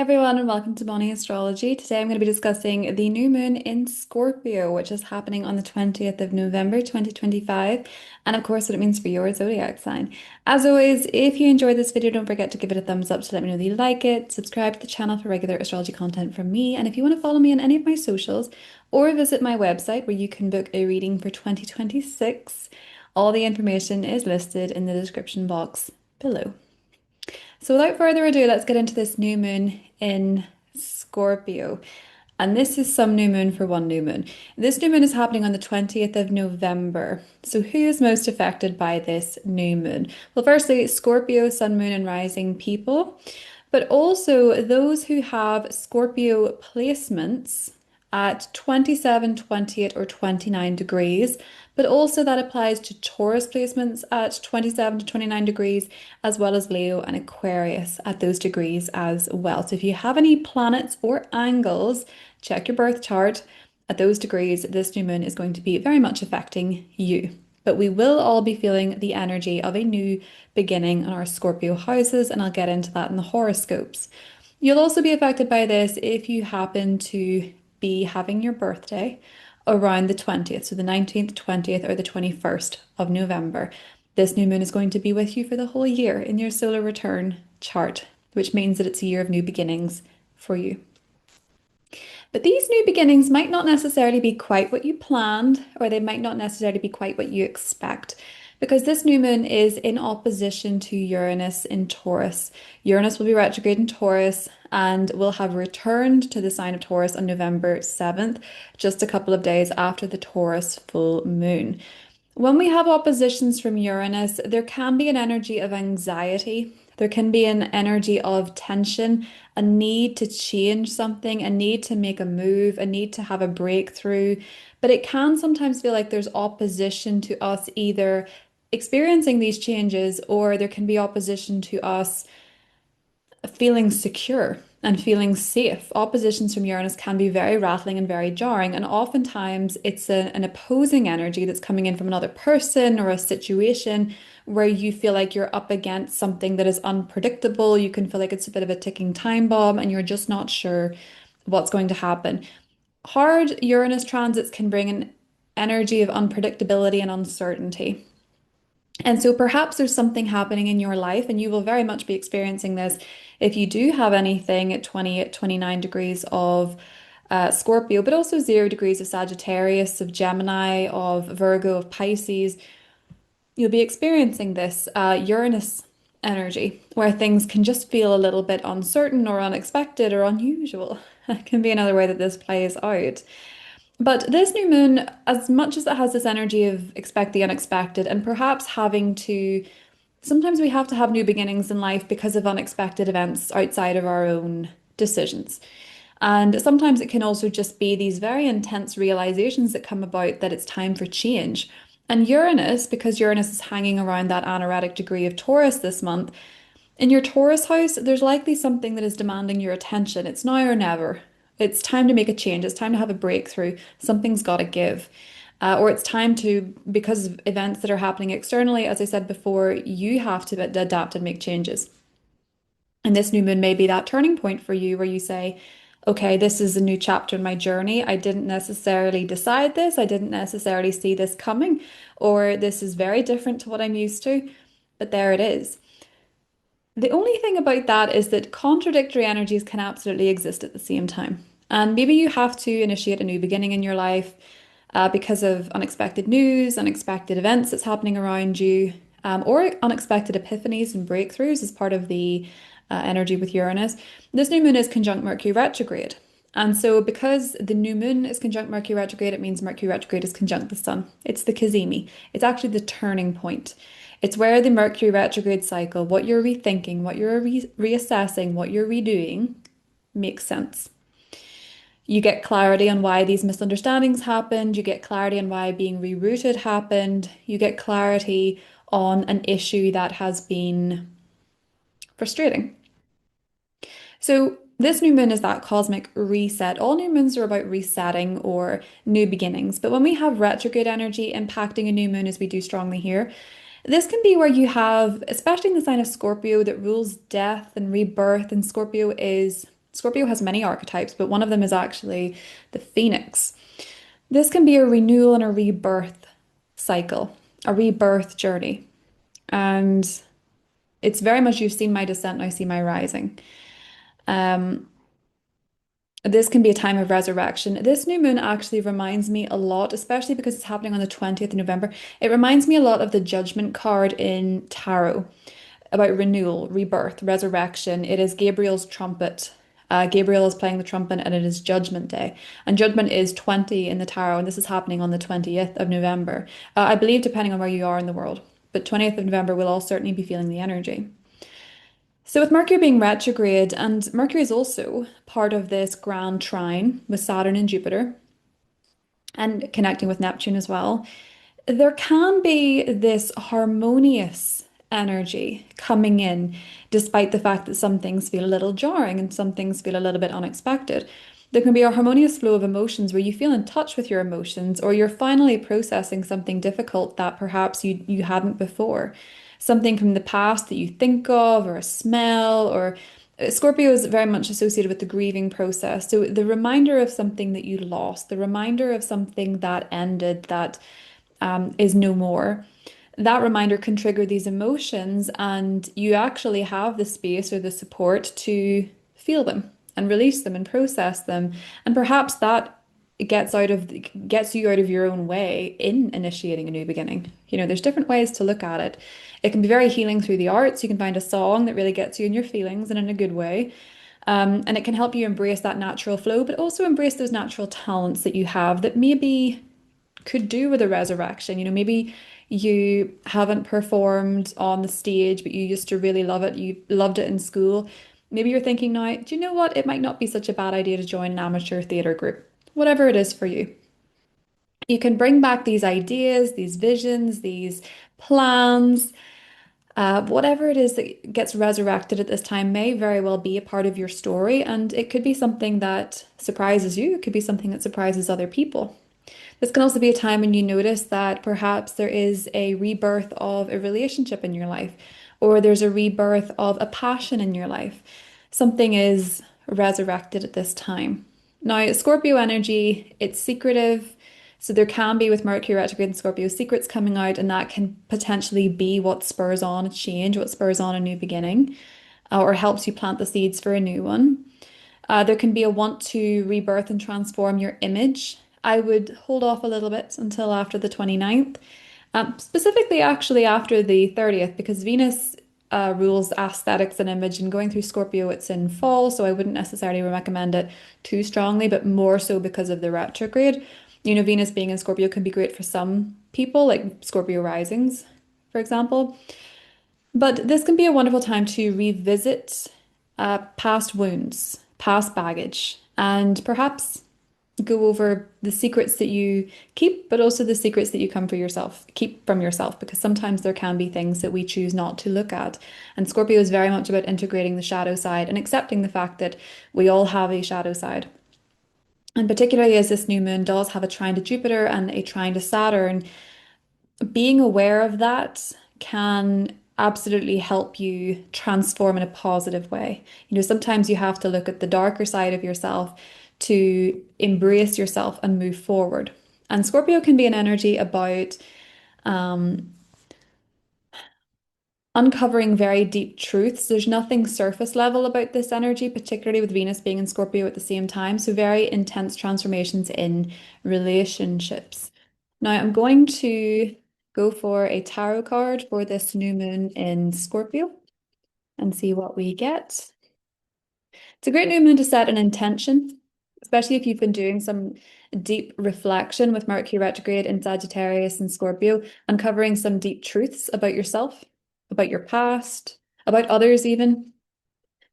everyone, and welcome to Bonnie Astrology. Today I'm going to be discussing the new moon in Scorpio, which is happening on the 20th of November 2025, and of course what it means for your zodiac sign. As always, if you enjoyed this video, don't forget to give it a thumbs up to let me know that you like it, subscribe to the channel for regular astrology content from me, and if you want to follow me on any of my socials or visit my website where you can book a reading for 2026, all the information is listed in the description box below. So without further ado, let's get into this new moon in Scorpio. And this is some new moon for one new moon. This new moon is happening on the 20th of November. So who is most affected by this new moon? Well, firstly, Scorpio, sun, moon, and rising people, but also those who have Scorpio placements at 27, 28, or 29 degrees. But also that applies to Taurus placements at 27 to 29 degrees, as well as Leo and Aquarius at those degrees as well. So if you have any planets or angles, check your birth chart at those degrees. This new moon is going to be very much affecting you. But we will all be feeling the energy of a new beginning on our Scorpio houses, and I'll get into that in the horoscopes. You'll also be affected by this if you happen to be having your birthday around the 20th, so the 19th, 20th, or the 21st of November. This new moon is going to be with you for the whole year in your solar return chart, which means that it's a year of new beginnings for you. But these new beginnings might not necessarily be quite what you planned, or they might not necessarily be quite what you expect, because this new moon is in opposition to Uranus in Taurus. Uranus will be retrograde in Taurus and will have returned to the sign of Taurus on November 7th, just a couple of days after the Taurus full moon. When we have oppositions from Uranus, there can be an energy of anxiety. There can be an energy of tension, a need to change something, a need to make a move, a need to have a breakthrough. But it can sometimes feel like there's opposition to us either experiencing these changes, or there can be opposition to us feeling secure and feeling safe. Oppositions from Uranus can be very rattling and very jarring, and oftentimes it's an opposing energy that's coming in from another person or a situation where you feel like you're up against something that is unpredictable. You can feel like it's a bit of a ticking time bomb and you're just not sure what's going to happen. Hard Uranus transits can bring an energy of unpredictability and uncertainty. And so perhaps there's something happening in your life, and you will very much be experiencing this if you do have anything at 28, 29 degrees of Scorpio, but also 0 degrees of Sagittarius, of Gemini, of Virgo, of Pisces. You'll be experiencing this Uranus energy where things can just feel a little bit uncertain or unexpected or unusual. That can be another way that this plays out. But this new moon, as much as it has this energy of expect the unexpected and perhaps having to, sometimes we have to have new beginnings in life because of unexpected events outside of our own decisions. And sometimes it can also just be these very intense realizations that come about that it's time for change. And Uranus, because Uranus is hanging around that anaretic degree of Taurus this month, in your Taurus house, there's likely something that is demanding your attention. It's now or never. It's time to make a change. It's time to have a breakthrough. Something's got to give. Or it's time to, because of events that are happening externally, as I said before, you have to adapt and make changes. And this new moon may be that turning point for you where you say, okay, this is a new chapter in my journey. I didn't necessarily decide this. I didn't necessarily see this coming, or this is very different to what I'm used to, but there it is. The only thing about that is that contradictory energies can absolutely exist at the same time. And maybe you have to initiate a new beginning in your life because of unexpected news, unexpected events that's happening around you, or unexpected epiphanies and breakthroughs as part of the energy with Uranus. This new moon is conjunct Mercury retrograde. And so because the new moon is conjunct Mercury retrograde, it means Mercury retrograde is conjunct the sun. It's the cazimi. It's actually the turning point. It's where the Mercury retrograde cycle, what you're rethinking, what you're reassessing, what you're redoing, makes sense. You get clarity on why these misunderstandings happened. You get clarity on why being rerouted happened. You get clarity on an issue that has been frustrating. So this new moon is that cosmic reset. All new moons are about resetting or new beginnings. But when we have retrograde energy impacting a new moon, as we do strongly here, this can be where you have, especially in the sign of Scorpio that rules death and rebirth, and Scorpio is Scorpio has many archetypes, but one of them is actually the phoenix. This can be a renewal and a rebirth cycle, a rebirth journey. And it's very much you've seen my descent, now see my rising. Um, this can be a time of resurrection. This new moon actually reminds me a lot, especially because it's happening on the 20th of November. It reminds me a lot of the judgment card in tarot about renewal, rebirth, resurrection. It is Gabriel's trumpet. Gabriel is playing the trumpet and it is Judgment Day. And Judgment is 20 in the tarot, and this is happening on the 20th of November. I believe, depending on where you are in the world, but 20th of November, we'll all certainly be feeling the energy. So, with Mercury being retrograde, and Mercury is also part of this grand trine with Saturn and Jupiter, and connecting with Neptune as well, there can be this harmonious energy coming in, despite the fact that some things feel a little jarring and some things feel a little bit unexpected. There can be a harmonious flow of emotions where you feel in touch with your emotions, or you're finally processing something difficult that perhaps you hadn't before. Something from the past that you think of, or a smell, or Scorpio is very much associated with the grieving process. So the reminder of something that you lost, the reminder of something that ended, that is no more. That reminder can trigger these emotions, and you actually have the space or the support to feel them and release them and process them. And perhaps that gets you out of your own way in initiating a new beginning. There's different ways to look at it. It can be very healing through the arts. You can find a song that really gets you in your feelings and in a good way. And it can help you embrace that natural flow, but also embrace those natural talents that you have that maybe could do with a resurrection. Maybe you haven't performed on the stage, but you used to really love it. You loved it in school. Maybe you're thinking now, do you know what? It might not be such a bad idea to join an amateur theatre group, whatever it is for you. You can bring back these ideas, these visions, these plans. Whatever it is that gets resurrected at this time may very well be a part of your story, and it could be something that surprises you. It could be something that surprises other people. This can also be a time when you notice that perhaps there is a rebirth of a relationship in your life, or there's a rebirth of a passion in your life. Something is resurrected at this time. Now, Scorpio energy, it's secretive. So there can be, with Mercury retrograde in Scorpio, secrets coming out, and that can potentially be what spurs on a change, what spurs on a new beginning, or helps you plant the seeds for a new one. There can be a want to rebirth and transform your image. I would hold off a little bit until after the 29th, specifically actually after the 30th, because Venus rules aesthetics and image, and going through Scorpio, it's in fall, so I wouldn't necessarily recommend it too strongly, but more so because of the retrograde. Venus being in Scorpio can be great for some people, like Scorpio risings, for example. But this can be a wonderful time to revisit past wounds, past baggage, and perhaps go over the secrets that you keep, but also the secrets that you keep from yourself, because sometimes there can be things that we choose not to look at. And Scorpio is very much about integrating the shadow side and accepting the fact that we all have a shadow side. And particularly as this new moon does have a trine to Jupiter and a trine to Saturn, being aware of that can absolutely help you transform in a positive way. Sometimes you have to look at the darker side of yourself to embrace yourself and move forward. And Scorpio can be an energy about um, uncovering very deep truths. There's nothing surface level about this energy, particularly with Venus being in Scorpio at the same time. So very intense transformations in relationships. Now I'm going to go for a tarot card for this new moon in Scorpio and see what we get. It's a great new moon to set an intention, especially if you've been doing some deep reflection with Mercury retrograde in Sagittarius and Scorpio, uncovering some deep truths about yourself, about your past, about others even.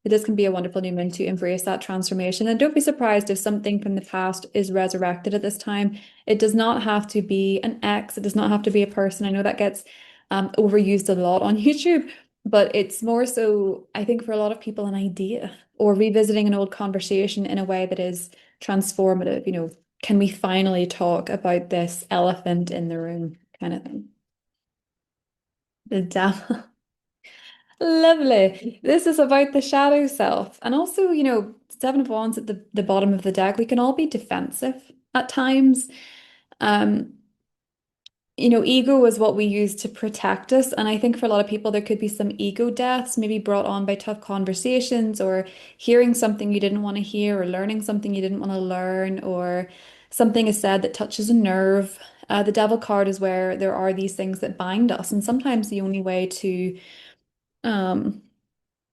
This can be a wonderful new moon to embrace that transformation. And don't be surprised if something from the past is resurrected at this time. It does not have to be an ex, it does not have to be a person. I know that gets overused a lot on YouTube, but it's more so, I think, for a lot of people, an idea or revisiting an old conversation in a way that is transformative. Can we finally talk about this elephant in the room kind of thing? The devil. Lovely. This is about the shadow self. And also, Seven of Wands at the bottom of the deck, we can all be defensive at times. Um, ego is what we use to protect us. And I think for a lot of people, there could be some ego deaths, maybe brought on by tough conversations or hearing something you didn't want to hear or learning something you didn't want to learn or something is said that touches a nerve. The Devil card is where there are these things that bind us. And sometimes the only way to um,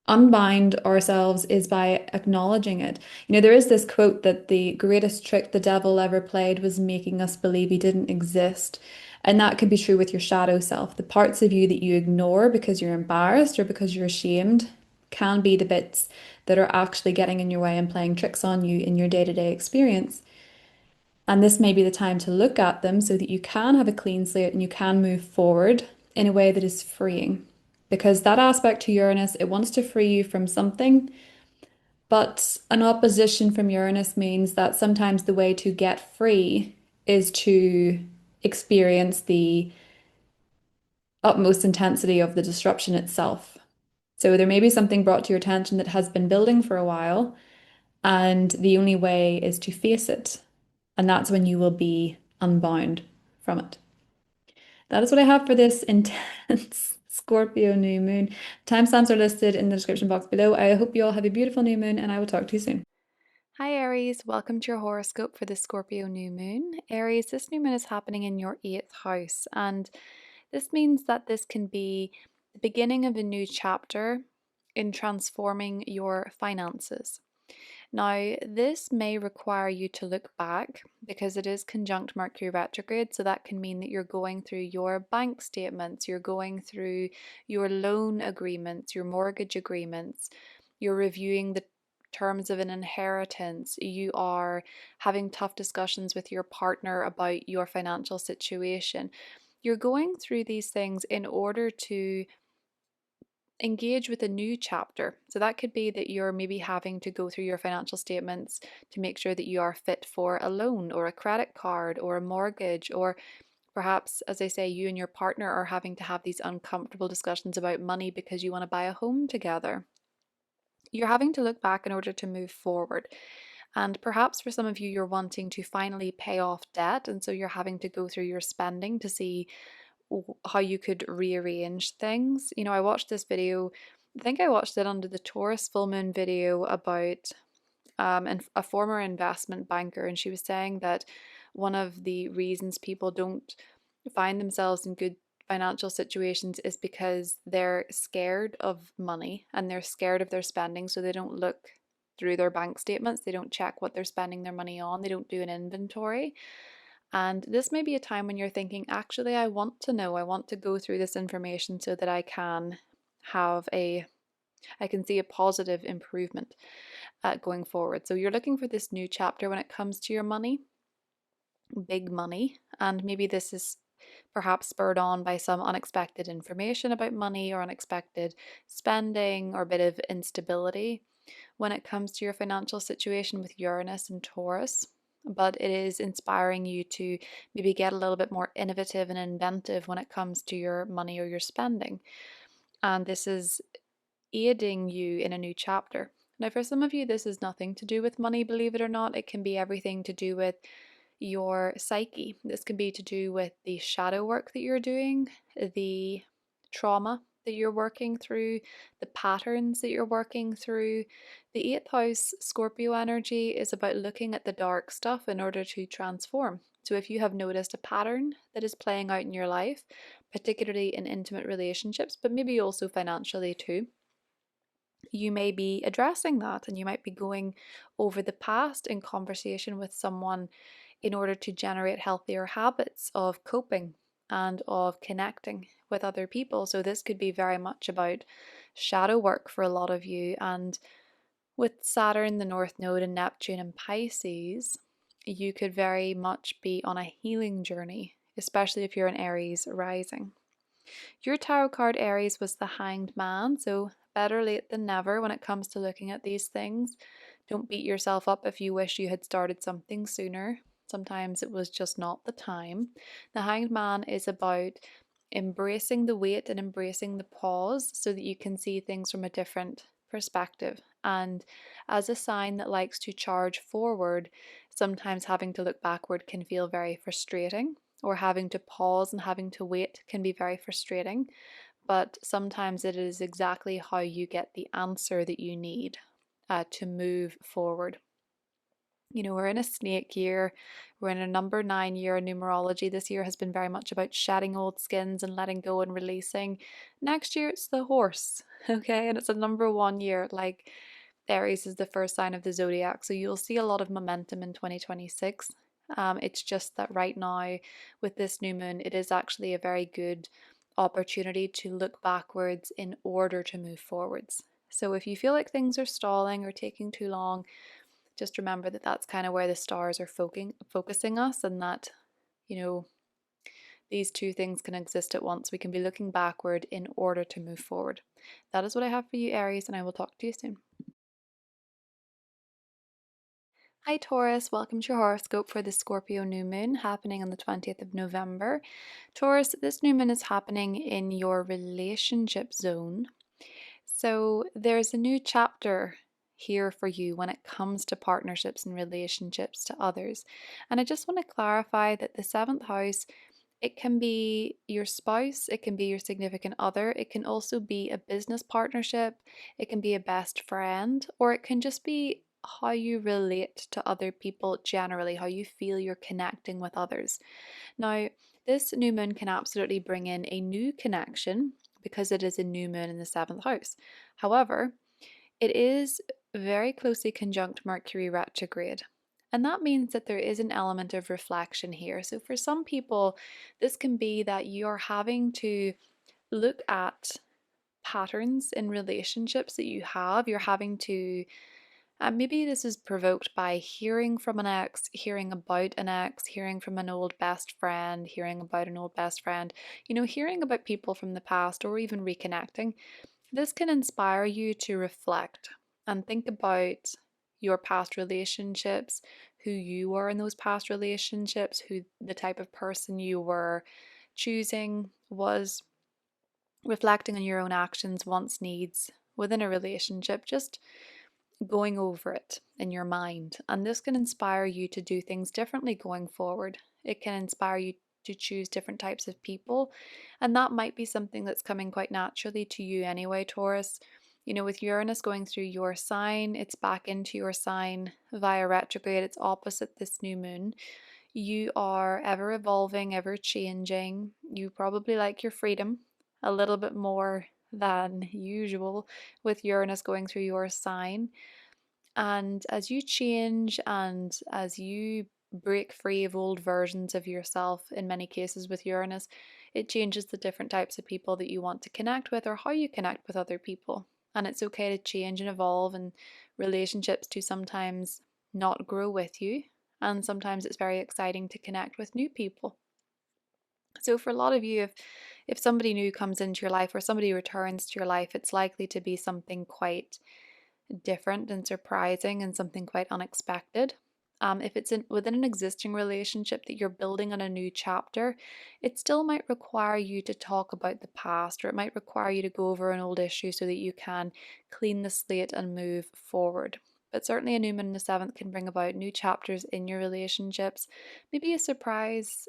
unbind ourselves is by acknowledging it. There is this quote that the greatest trick the devil ever played was making us believe he didn't exist. And that could be true with your shadow self. The parts of you that you ignore because you're embarrassed or because you're ashamed can be the bits that are actually getting in your way and playing tricks on you in your day-to-day experience. And this may be the time to look at them so that you can have a clean slate and you can move forward in a way that is freeing. Because that aspect to Uranus, it wants to free you from something, but an opposition from Uranus means that sometimes the way to get free is to experience the utmost intensity of the disruption itself. So there may be something brought to your attention that has been building for a while, and the only way is to face it. And that's when you will be unbound from it. That is what I have for this intense Scorpio new moon. Timestamps are listed in the description box below. I hope you all have a beautiful new moon, and I will talk to you soon. Hi Aries, welcome to your horoscope for the Scorpio new moon. Aries, this new moon is happening in your 8th house, and this means that this can be the beginning of a new chapter in transforming your finances. Now, this may require you to look back because it is conjunct Mercury retrograde, so that can mean that you're going through your bank statements, you're going through your loan agreements, your mortgage agreements, you're reviewing the terms of an inheritance, you are having tough discussions with your partner about your financial situation. You're going through these things in order to engage with a new chapter. So that could be that you're maybe having to go through your financial statements to make sure that you are fit for a loan or a credit card or a mortgage, or perhaps, as I say, you and your partner are having to have these uncomfortable discussions about money because you want to buy a home together. You're having to look back in order to move forward. And perhaps for some of you, you're wanting to finally pay off debt. And so you're having to go through your spending to see how you could rearrange things. I watched this video, I think I watched it under the Taurus full moon video about a former investment banker, and she was saying that one of the reasons people don't find themselves in good financial situations is because they're scared of money and they're scared of their spending, so they don't look through their bank statements, they don't check what they're spending their money on, they don't do an inventory. And this may be a time when you're thinking, actually, I want to know, I want to go through this information so that I can I can see a positive improvement going forward. So you're looking for this new chapter when it comes to your money, big money, and maybe this is perhaps spurred on by some unexpected information about money or unexpected spending or a bit of instability when it comes to your financial situation with Uranus and Taurus. But it is inspiring you to maybe get a little bit more innovative and inventive when it comes to your money or your spending. And this is aiding you in a new chapter. Now, for some of you, this is nothing to do with money, believe it or not. It can be everything to do with your psyche. This can be to do with the shadow work that you're doing, the trauma that you're working through, the patterns that you're working through. The 8th house Scorpio energy is about looking at the dark stuff in order to transform. So if you have noticed a pattern that is playing out in your life, particularly in intimate relationships, but maybe also financially too, you may be addressing that and you might be going over the past in conversation with someone in order to generate healthier habits of coping and of connecting with other people. So, this could be very much about shadow work for a lot of you. And with Saturn, the North Node, and Neptune and Pisces, you could very much be on a healing journey, especially if you're an Aries rising. Your tarot card, Aries, was the Hanged Man, so better late than never when it comes to looking at these things. Don't beat yourself up if you wish you had started something sooner. Sometimes it was just not the time. The Hanged Man is about embracing the wait and embracing the pause so that you can see things from a different perspective. And as a sign that likes to charge forward, sometimes having to look backward can feel very frustrating, or having to pause and having to wait can be very frustrating. But sometimes it is exactly how you get the answer that you need to move forward. You know, we're in a snake year, we're in a number 9 year. Numerology this year has been very much about shedding old skins and letting go and releasing. Next year it's the horse, okay? And it's a number 1 year. Like, Aries is the first sign of the zodiac, so you'll see a lot of momentum in 2026. It's just that right now, with this new moon, it is actually a very good opportunity to look backwards in order to move forwards. So if you feel like things are stalling or taking too long, just remember that that's kind of where the stars are focusing us, and that, you know, these two things can exist at once. We can be looking backward in order to move forward. That is what I have for you, Aries, and I will talk to you soon. Hi, Taurus. Welcome to your horoscope for the Scorpio new moon happening on the 20th of November. Taurus, this new moon is happening in your relationship zone. So there's a new chapter here for you when it comes to partnerships and relationships to others. And I just want to clarify that the seventh house, it can be your spouse, it can be your significant other, it can also be a business partnership, it can be a best friend, or it can just be how you relate to other people generally, how you feel you're connecting with others. Now, this new moon can absolutely bring in a new connection because it is a new moon in the seventh house. However, it is very closely conjunct Mercury retrograde. And that means that there is an element of reflection here. So for some people, this can be that you're having to look at patterns in relationships that you have. You're having to maybe this is provoked by hearing from an ex, hearing about an ex, hearing from an old best friend, hearing about an old best friend, hearing about people from the past or even reconnecting. This can inspire you to reflect and think about your past relationships, who you were in those past relationships, who the type of person you were choosing was, reflecting on your own actions, wants, needs within a relationship, just going over it in your mind. And this can inspire you to do things differently going forward. It can inspire you to choose different types of people. And that might be something that's coming quite naturally to you anyway, Taurus. With Uranus going through your sign, it's back into your sign via retrograde, it's opposite this new moon. You are ever evolving, ever changing. You probably like your freedom a little bit more than usual with Uranus going through your sign. And as you change and as you break free of old versions of yourself, in many cases with Uranus, it changes the different types of people that you want to connect with or how you connect with other people. And it's okay to change and evolve, and relationships to sometimes not grow with you. And sometimes it's very exciting to connect with new people. So for a lot of you, if somebody new comes into your life or somebody returns to your life, it's likely to be something quite different and surprising and something quite unexpected. If it's within an existing relationship that you're building on a new chapter, it still might require you to talk about the past, or it might require you to go over an old issue so that you can clean the slate and move forward. But certainly, a new moon in the seventh can bring about new chapters in your relationships, maybe a surprise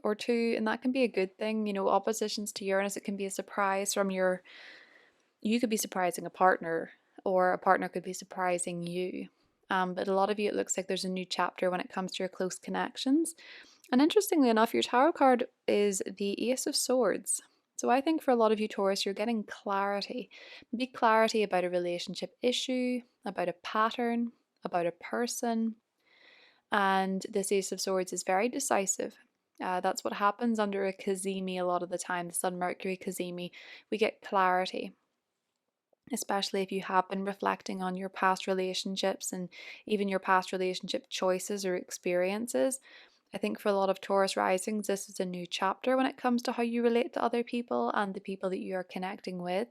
or two, and that can be a good thing. Oppositions to Uranus, it can be a surprise from you could be surprising a partner, or a partner could be surprising you. But a lot of you, it looks like there's a new chapter when it comes to your close connections. And interestingly enough, your tarot card is the Ace of Swords. So I think for a lot of you, Taurus, you're getting clarity. Maybe clarity about a relationship issue, about a pattern, about a person. And this Ace of Swords is very decisive. That's what happens under a cazimi a lot of the time, the Sun Mercury cazimi. We get clarity, especially if you have been reflecting on your past relationships and even your past relationship choices or experiences. I think for a lot of Taurus risings, this is a new chapter when it comes to how you relate to other people and the people that you are connecting with.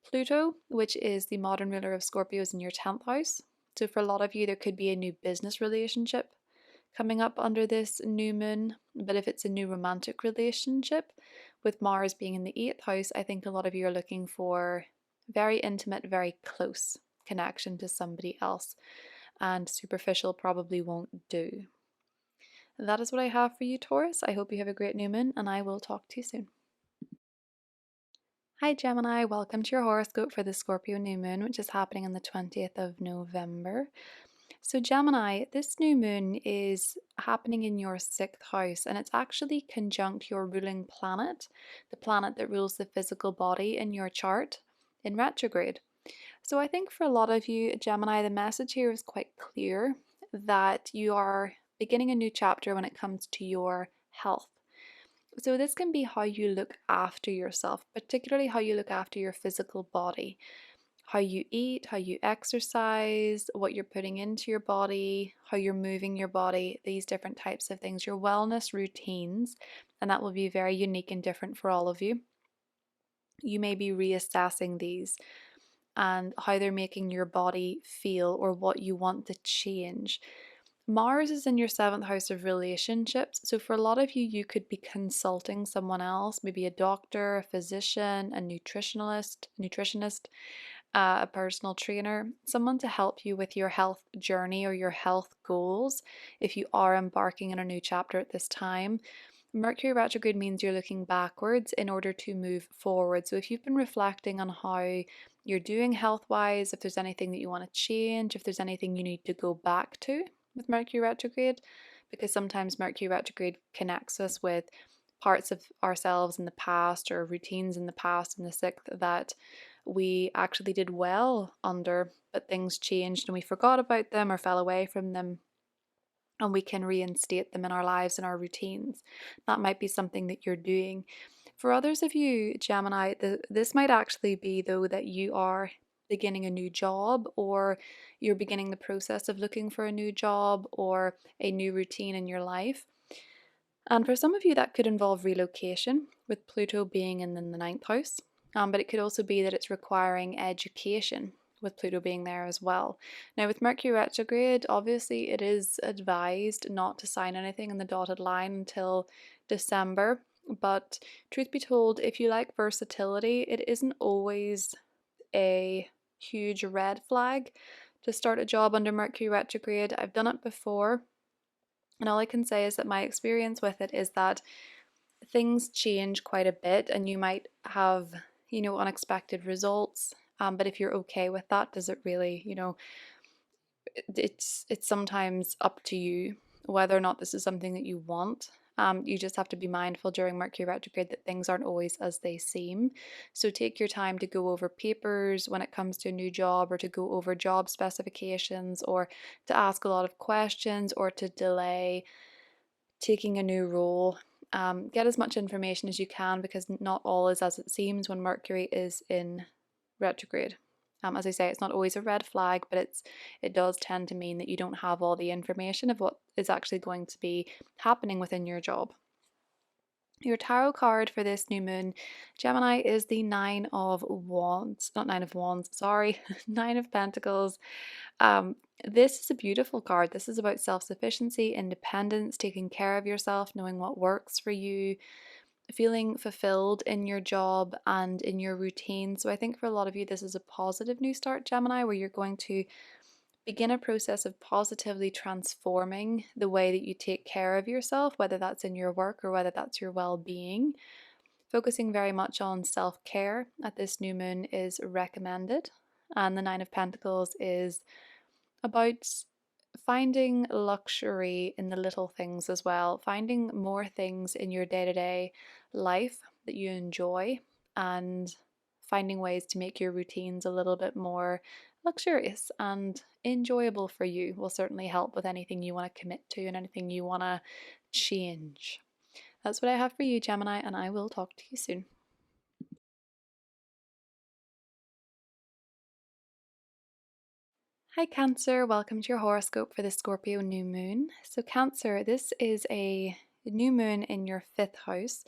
Pluto, which is the modern ruler of Scorpio, is in your 10th house. So for a lot of you, there could be a new business relationship coming up under this new moon. But if it's a new romantic relationship, with Mars being in the 8th house, I think a lot of you are looking for very intimate, very close connection to somebody else, and superficial probably won't do. That is what I have for you, Taurus. I hope you have a great new moon, and I will talk to you soon. Hi Gemini, welcome to your horoscope for the Scorpio new moon, which is happening on the 20th of November. So Gemini, this new moon is happening in your 6th house, and it's actually conjunct your ruling planet, the planet that rules the physical body in your chart, in retrograde. So I think for a lot of you, Gemini, the message here is quite clear that you are beginning a new chapter when it comes to your health. So this can be how you look after yourself, particularly how you look after your physical body, how you eat, how you exercise, what you're putting into your body, how you're moving your body, these different types of things, your wellness routines, and that will be very unique and different for all of you. You may be reassessing these and how they're making your body feel or what you want to change. Mars is in your 7th house of relationships. So for a lot of you, you could be consulting someone else, maybe a doctor, a physician, a nutritionist, a personal trainer, someone to help you with your health journey or your health goals if you are embarking on a new chapter at this time. Mercury retrograde means you're looking backwards in order to move forward. So if you've been reflecting on how you're doing health wise, if there's anything that you want to change, if there's anything you need to go back to with Mercury retrograde, because sometimes Mercury retrograde connects us with parts of ourselves in the past or routines in the past in the 6th that we actually did well under, but things changed and we forgot about them or fell away from them, and we can reinstate them in our lives and our routines. That might be something that you're doing. For others of you, Gemini, this might actually be, though, that you are beginning a new job, or you're beginning the process of looking for a new job or a new routine in your life. And for some of you, that could involve relocation, with Pluto being in the 9th house. But it could also be that it's requiring education, with Pluto being there as well. Now, with Mercury retrograde, obviously it is advised not to sign anything in the dotted line until December. But truth be told, if you like versatility, it isn't always a huge red flag to start a job under Mercury retrograde. I've done it before, and all I can say is that my experience with it is that things change quite a bit, and you might have, unexpected results. But if you're okay with that, does it really, it's sometimes up to you whether or not this is something that you want. You just have to be mindful during Mercury retrograde that things aren't always as they seem. So take your time to go over papers when it comes to a new job, or to go over job specifications, or to ask a lot of questions, or to delay taking a new role. Get as much information as you can, because not all is as it seems when Mercury is in retrograde. As I say, it's not always a red flag, but it does tend to mean that you don't have all the information of what is actually going to be happening within your job. Your tarot card for this new moon, Gemini, is the Nine of Wands. Not Nine of Wands, sorry, Nine of Pentacles. This is a beautiful card. This is about self-sufficiency, independence, taking care of yourself, knowing what works for you, feeling fulfilled in your job and in your routine. So I think for a lot of you, this is a positive new start, Gemini, where you're going to begin a process of positively transforming the way that you take care of yourself, whether that's in your work or whether that's your well-being. Focusing very much on self-care at this new moon is recommended. And the Nine of Pentacles is about finding luxury in the little things as well, finding more things in your day-to-day life that you enjoy, and finding ways to make your routines a little bit more luxurious and enjoyable for you will certainly help with anything you want to commit to and anything you want to change. That's what I have for you, Gemini, and I will talk to you soon. Hi Cancer, welcome to your horoscope for the Scorpio new moon. So Cancer, this is a new moon in your 5th house,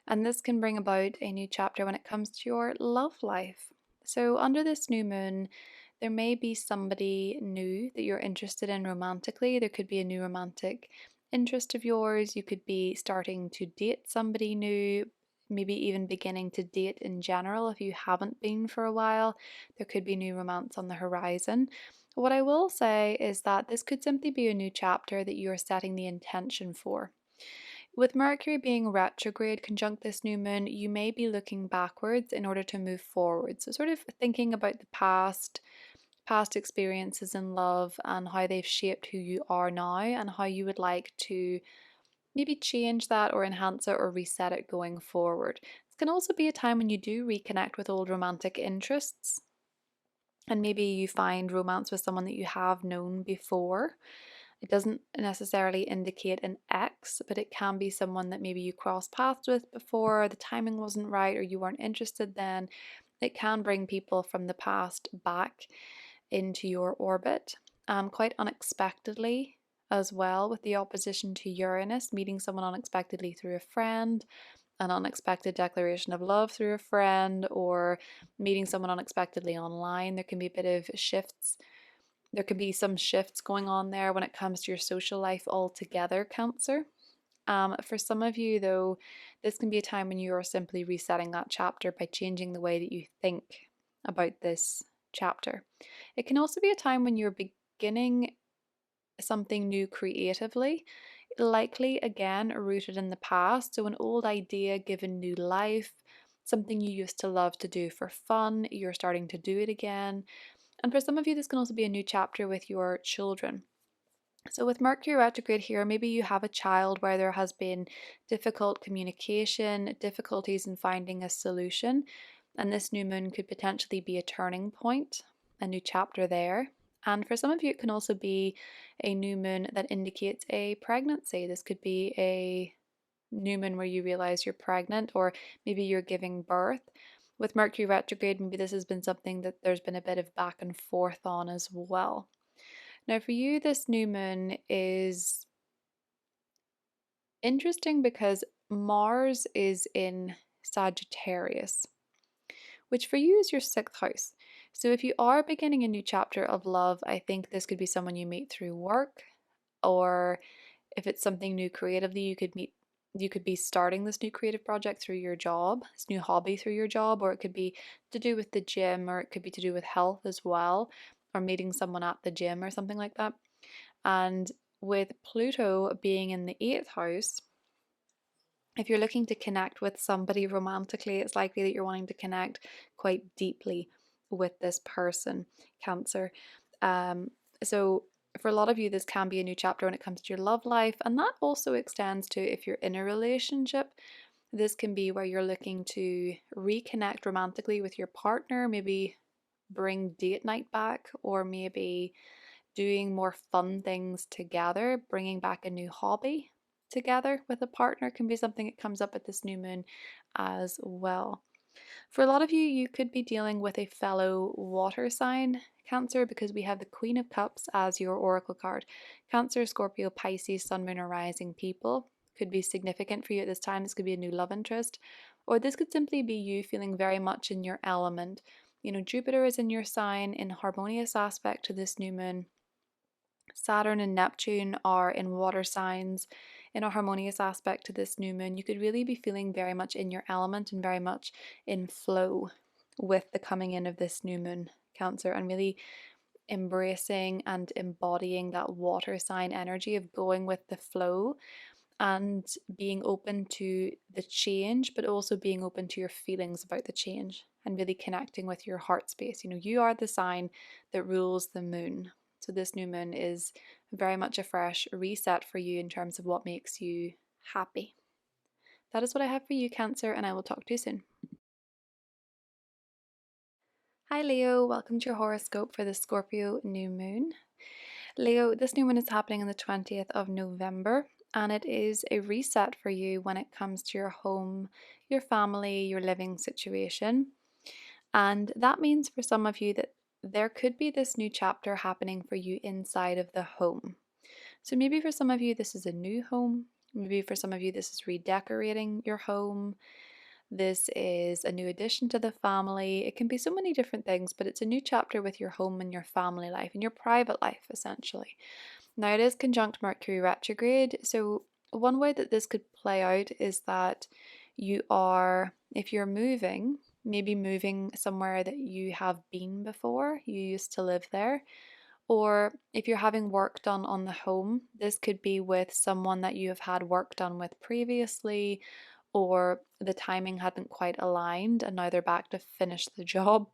and this can bring about a new chapter when it comes to your love life. So under this new moon, There may be somebody new that you're interested in romantically. There could be a new romantic interest of yours. You could be starting to date somebody new, maybe even beginning to date in general if you haven't been for a while. There could be new romance on the horizon. What I will say is that this could simply be a new chapter that you are setting the intention for. With Mercury being retrograde conjunct this new moon, you may be looking backwards in order to move forward. So, sort of thinking about the past experiences in love and how they've shaped who you are now and how you would like to maybe change that or enhance it or reset it going forward. This can also be a time when you do reconnect with old romantic interests and maybe you find romance with someone that you have known before. It doesn't necessarily indicate an ex, but it can be someone that maybe you crossed paths with before, the timing wasn't right, or you weren't interested then. It can bring people from the past back into your orbit, quite unexpectedly as well, with the opposition to Uranus, meeting someone unexpectedly through a friend, an unexpected declaration of love through a friend, or meeting someone unexpectedly online. There can be a bit of shifts. There could be some shifts going on there when it comes to your social life altogether, Cancer. For some of you, though, this can be a time when you are simply resetting that chapter by changing the way that you think about this chapter. It can also be a time when you're beginning something new creatively, likely again rooted in the past. So, an old idea given new life, something you used to love to do for fun, you're starting to do it again. And for some of you, this can also be a new chapter with your children. So, with Mercury retrograde here, maybe you have a child where there has been difficult communication, difficulties in finding a solution, and this new moon could potentially be a turning point, a new chapter there. And for some of you, it can also be a new moon that indicates a pregnancy. This could be a new moon where you realize you're pregnant, or maybe you're giving birth. With Mercury retrograde, maybe this has been something that there's been a bit of back and forth on as well. Now, for you, this new moon is interesting because Mars is in Sagittarius, which for you is your sixth house. So, if you are beginning a new chapter of love, I think this could be someone you meet through work, or if it's something new creatively, you could be starting this new creative project through your job, this new hobby through your job, or it could be to do with the gym, or it could be to do with health as well, or meeting someone at the gym or something like that. And with Pluto being in the eighth house, if you're looking to connect with somebody romantically, it's likely that you're wanting to connect quite deeply with this person, Cancer. So for a lot of you, this can be a new chapter when it comes to your love life, and that also extends to if you're in a relationship. This can be where you're looking to reconnect romantically with your partner, maybe bring date night back, or maybe doing more fun things together, bringing back a new hobby together with a partner can be something that comes up at this new moon as well. For a lot of you, you could be dealing with a fellow water sign, Cancer, because we have the Queen of Cups as your oracle card. Cancer, Scorpio, Pisces, Sun, Moon, or Rising people could be significant for you at this time. This could be a new love interest, or this could simply be you feeling very much in your element. You know, Jupiter is in your sign in harmonious aspect to this new moon. Saturn and Neptune are in water signs in a harmonious aspect to this new moon. You could really be feeling very much in your element and very much in flow with the coming in of this new moon, Cancer, and really embracing and embodying that water sign energy of going with the flow and being open to the change, but also being open to your feelings about the change and really connecting with your heart space. You know, you are the sign that rules the moon. So, this new moon is very much a fresh reset for you in terms of what makes you happy. That is what I have for you, Cancer, and I will talk to you soon. Hi, Leo. Welcome to your horoscope for the Scorpio new moon. Leo, this new moon is happening on the 20th of November, and it is a reset for you when it comes to your home, your family, your living situation. And that means for some of you that there could be this new chapter happening for you inside of the home. So maybe for some of you, this is a new home. Maybe for some of you, this is redecorating your home. This is a new addition to the family. It can be so many different things, but it's a new chapter with your home and your family life and your private life, essentially. Now, it is conjunct Mercury retrograde, so one way that this could play out is that you are, if you're moving, maybe moving somewhere that you have been before, you used to live there, or if you're having work done on the home, this could be with someone that you have had work done with previously, or the timing hadn't quite aligned and now they're back to finish the job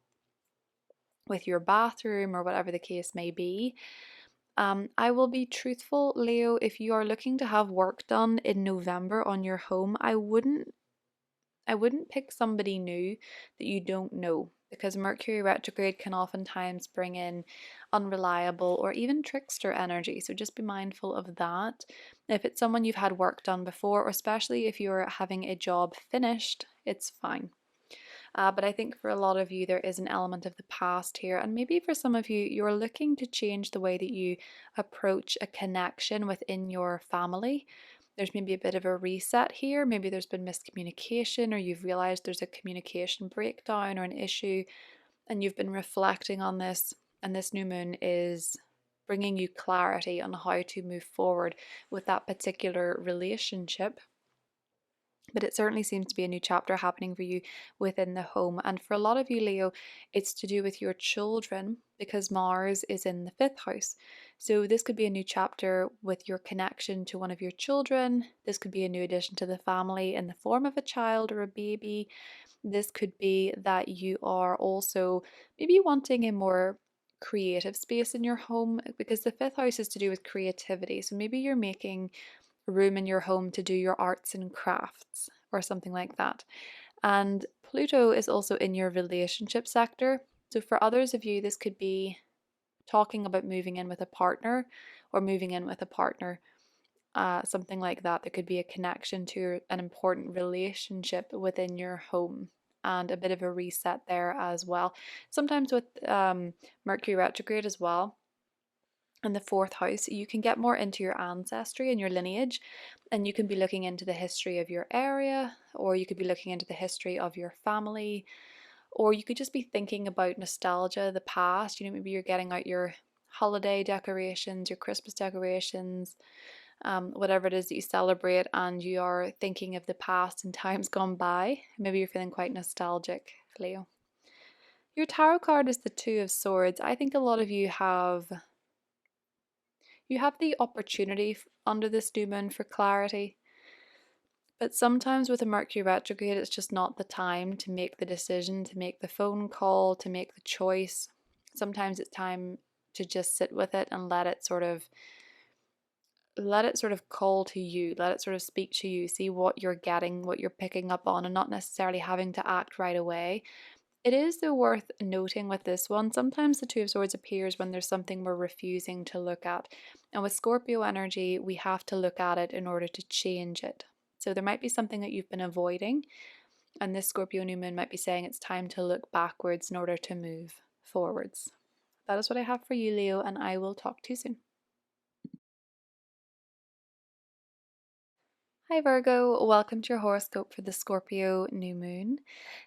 with your bathroom or whatever the case may be. I will be truthful, Leo, if you are looking to have work done in November on your home, I wouldn't pick somebody new that you don't know, because Mercury retrograde can oftentimes bring in unreliable or even trickster energy. So just be mindful of that. If it's someone you've had work done before, or especially if you're having a job finished, it's fine. But I think for a lot of you, there is an element of the past here. And maybe for some of you, you're looking to change the way that you approach a connection within your family. There's maybe a bit of a reset here. Maybe there's been miscommunication, or you've realized there's a communication breakdown or an issue, and you've been reflecting on this. And this new moon is bringing you clarity on how to move forward with that particular relationship. But it certainly seems to be a new chapter happening for you within the home. And for a lot of you, Leo, it's to do with your children, because Mars is in the fifth house. So this could be a new chapter with your connection to one of your children. This could be a new addition to the family in the form of a child or a baby. This could be that you are also maybe wanting a more creative space in your home, because the fifth house is to do with creativity. So maybe you're making room in your home to do your arts and crafts or something like that. And Pluto is also in your relationship sector. So for others of you, this could be talking about moving in with a partner or moving in with a partner, something like that. There could be a connection to an important relationship within your home and a bit of a reset there as well. Sometimes with Mercury retrograde as well, in the fourth house, you can get more into your ancestry and your lineage, and you can be looking into the history of your area, or you could be looking into the history of your family, or you could just be thinking about nostalgia, the past. Maybe you're getting out your holiday decorations, your Christmas decorations, whatever it is that you celebrate, and you are thinking of the past and times gone by. Maybe you're feeling quite nostalgic, Leo. Your tarot card is the Two of Swords. I think a lot of you have the opportunity under this new moon for clarity, but sometimes with a Mercury retrograde, it's just not the time to make the decision, to make the phone call, to make the choice. Sometimes it's time to just sit with it and let it sort of call to you, let it sort of speak to you, see what you're getting, what you're picking up on, and not necessarily having to act right away. It is, though, worth noting with this one, sometimes the Two of Swords appears when there's something we're refusing to look at. And with Scorpio energy, we have to look at it in order to change it. So there might be something that you've been avoiding, and this Scorpio new moon might be saying it's time to look backwards in order to move forwards. That is what I have for you, Leo, and I will talk to you soon. Hi Virgo, welcome to your horoscope for the Scorpio new moon.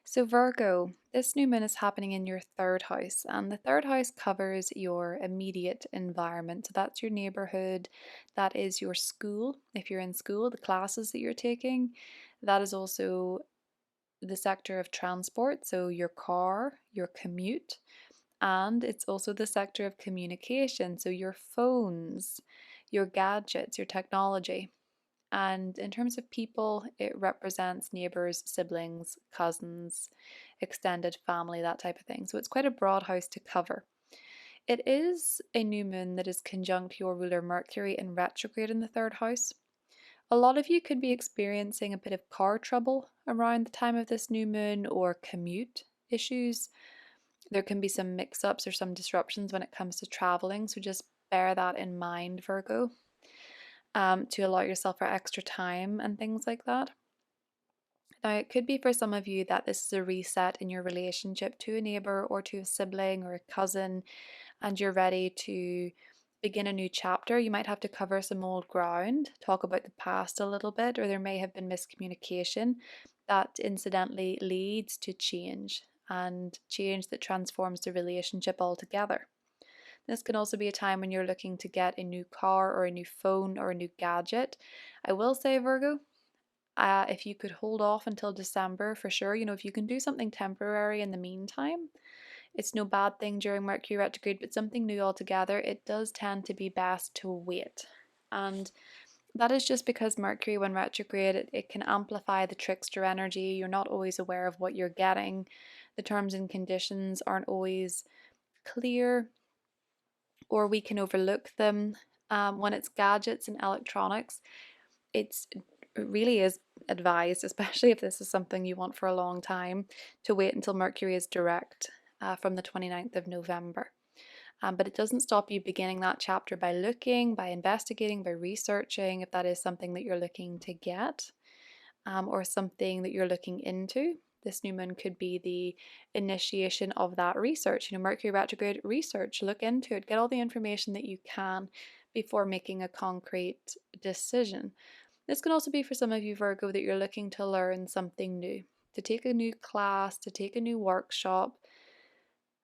So Virgo, this new moon is happening in your third house, and the third house covers your immediate environment. So that's your neighborhood, that is your school, if you're in school, the classes that you're taking. That is also the sector of transport, so your car, your commute, and it's also the sector of communication, so your phones, your gadgets, your technology. And in terms of people, it represents neighbors, siblings, cousins, extended family, that type of thing. So it's quite a broad house to cover. It is a new moon that is conjunct your ruler Mercury in retrograde in the third house. A lot of you could be experiencing a bit of car trouble around the time of this new moon, or commute issues. There can be some mix ups or some disruptions when it comes to traveling. So just bear that in mind, Virgo, to allow yourself for extra time and things like that. Now, it could be for some of you that this is a reset in your relationship to a neighbor or to a sibling or a cousin, and you're ready to begin a new chapter. You might have to cover some old ground, talk about the past a little bit, or there may have been miscommunication. that incidentally leads to change, and change that transforms the relationship altogether. This can also be a time when you're looking to get a new car or a new phone or a new gadget. I will say, Virgo, if you could hold off until December for sure, if you can do something temporary in the meantime, it's no bad thing during Mercury retrograde, but something new altogether, it does tend to be best to wait. And that is just because Mercury, when retrograde, it can amplify the trickster energy. You're not always aware of what you're getting. The terms and conditions aren't always clear, or we can overlook them. When it's gadgets and electronics, it really is advised, especially if this is something you want for a long time, to wait until Mercury is direct from the 29th of November. But it doesn't stop you beginning that chapter by looking, by investigating, by researching if that is something that you're looking to get, or something that you're looking into. This new moon could be the initiation of that research. Mercury retrograde, research, look into it, get all the information that you can before making a concrete decision. This can also be for some of you, Virgo, that you're looking to learn something new, to take a new class, to take a new workshop.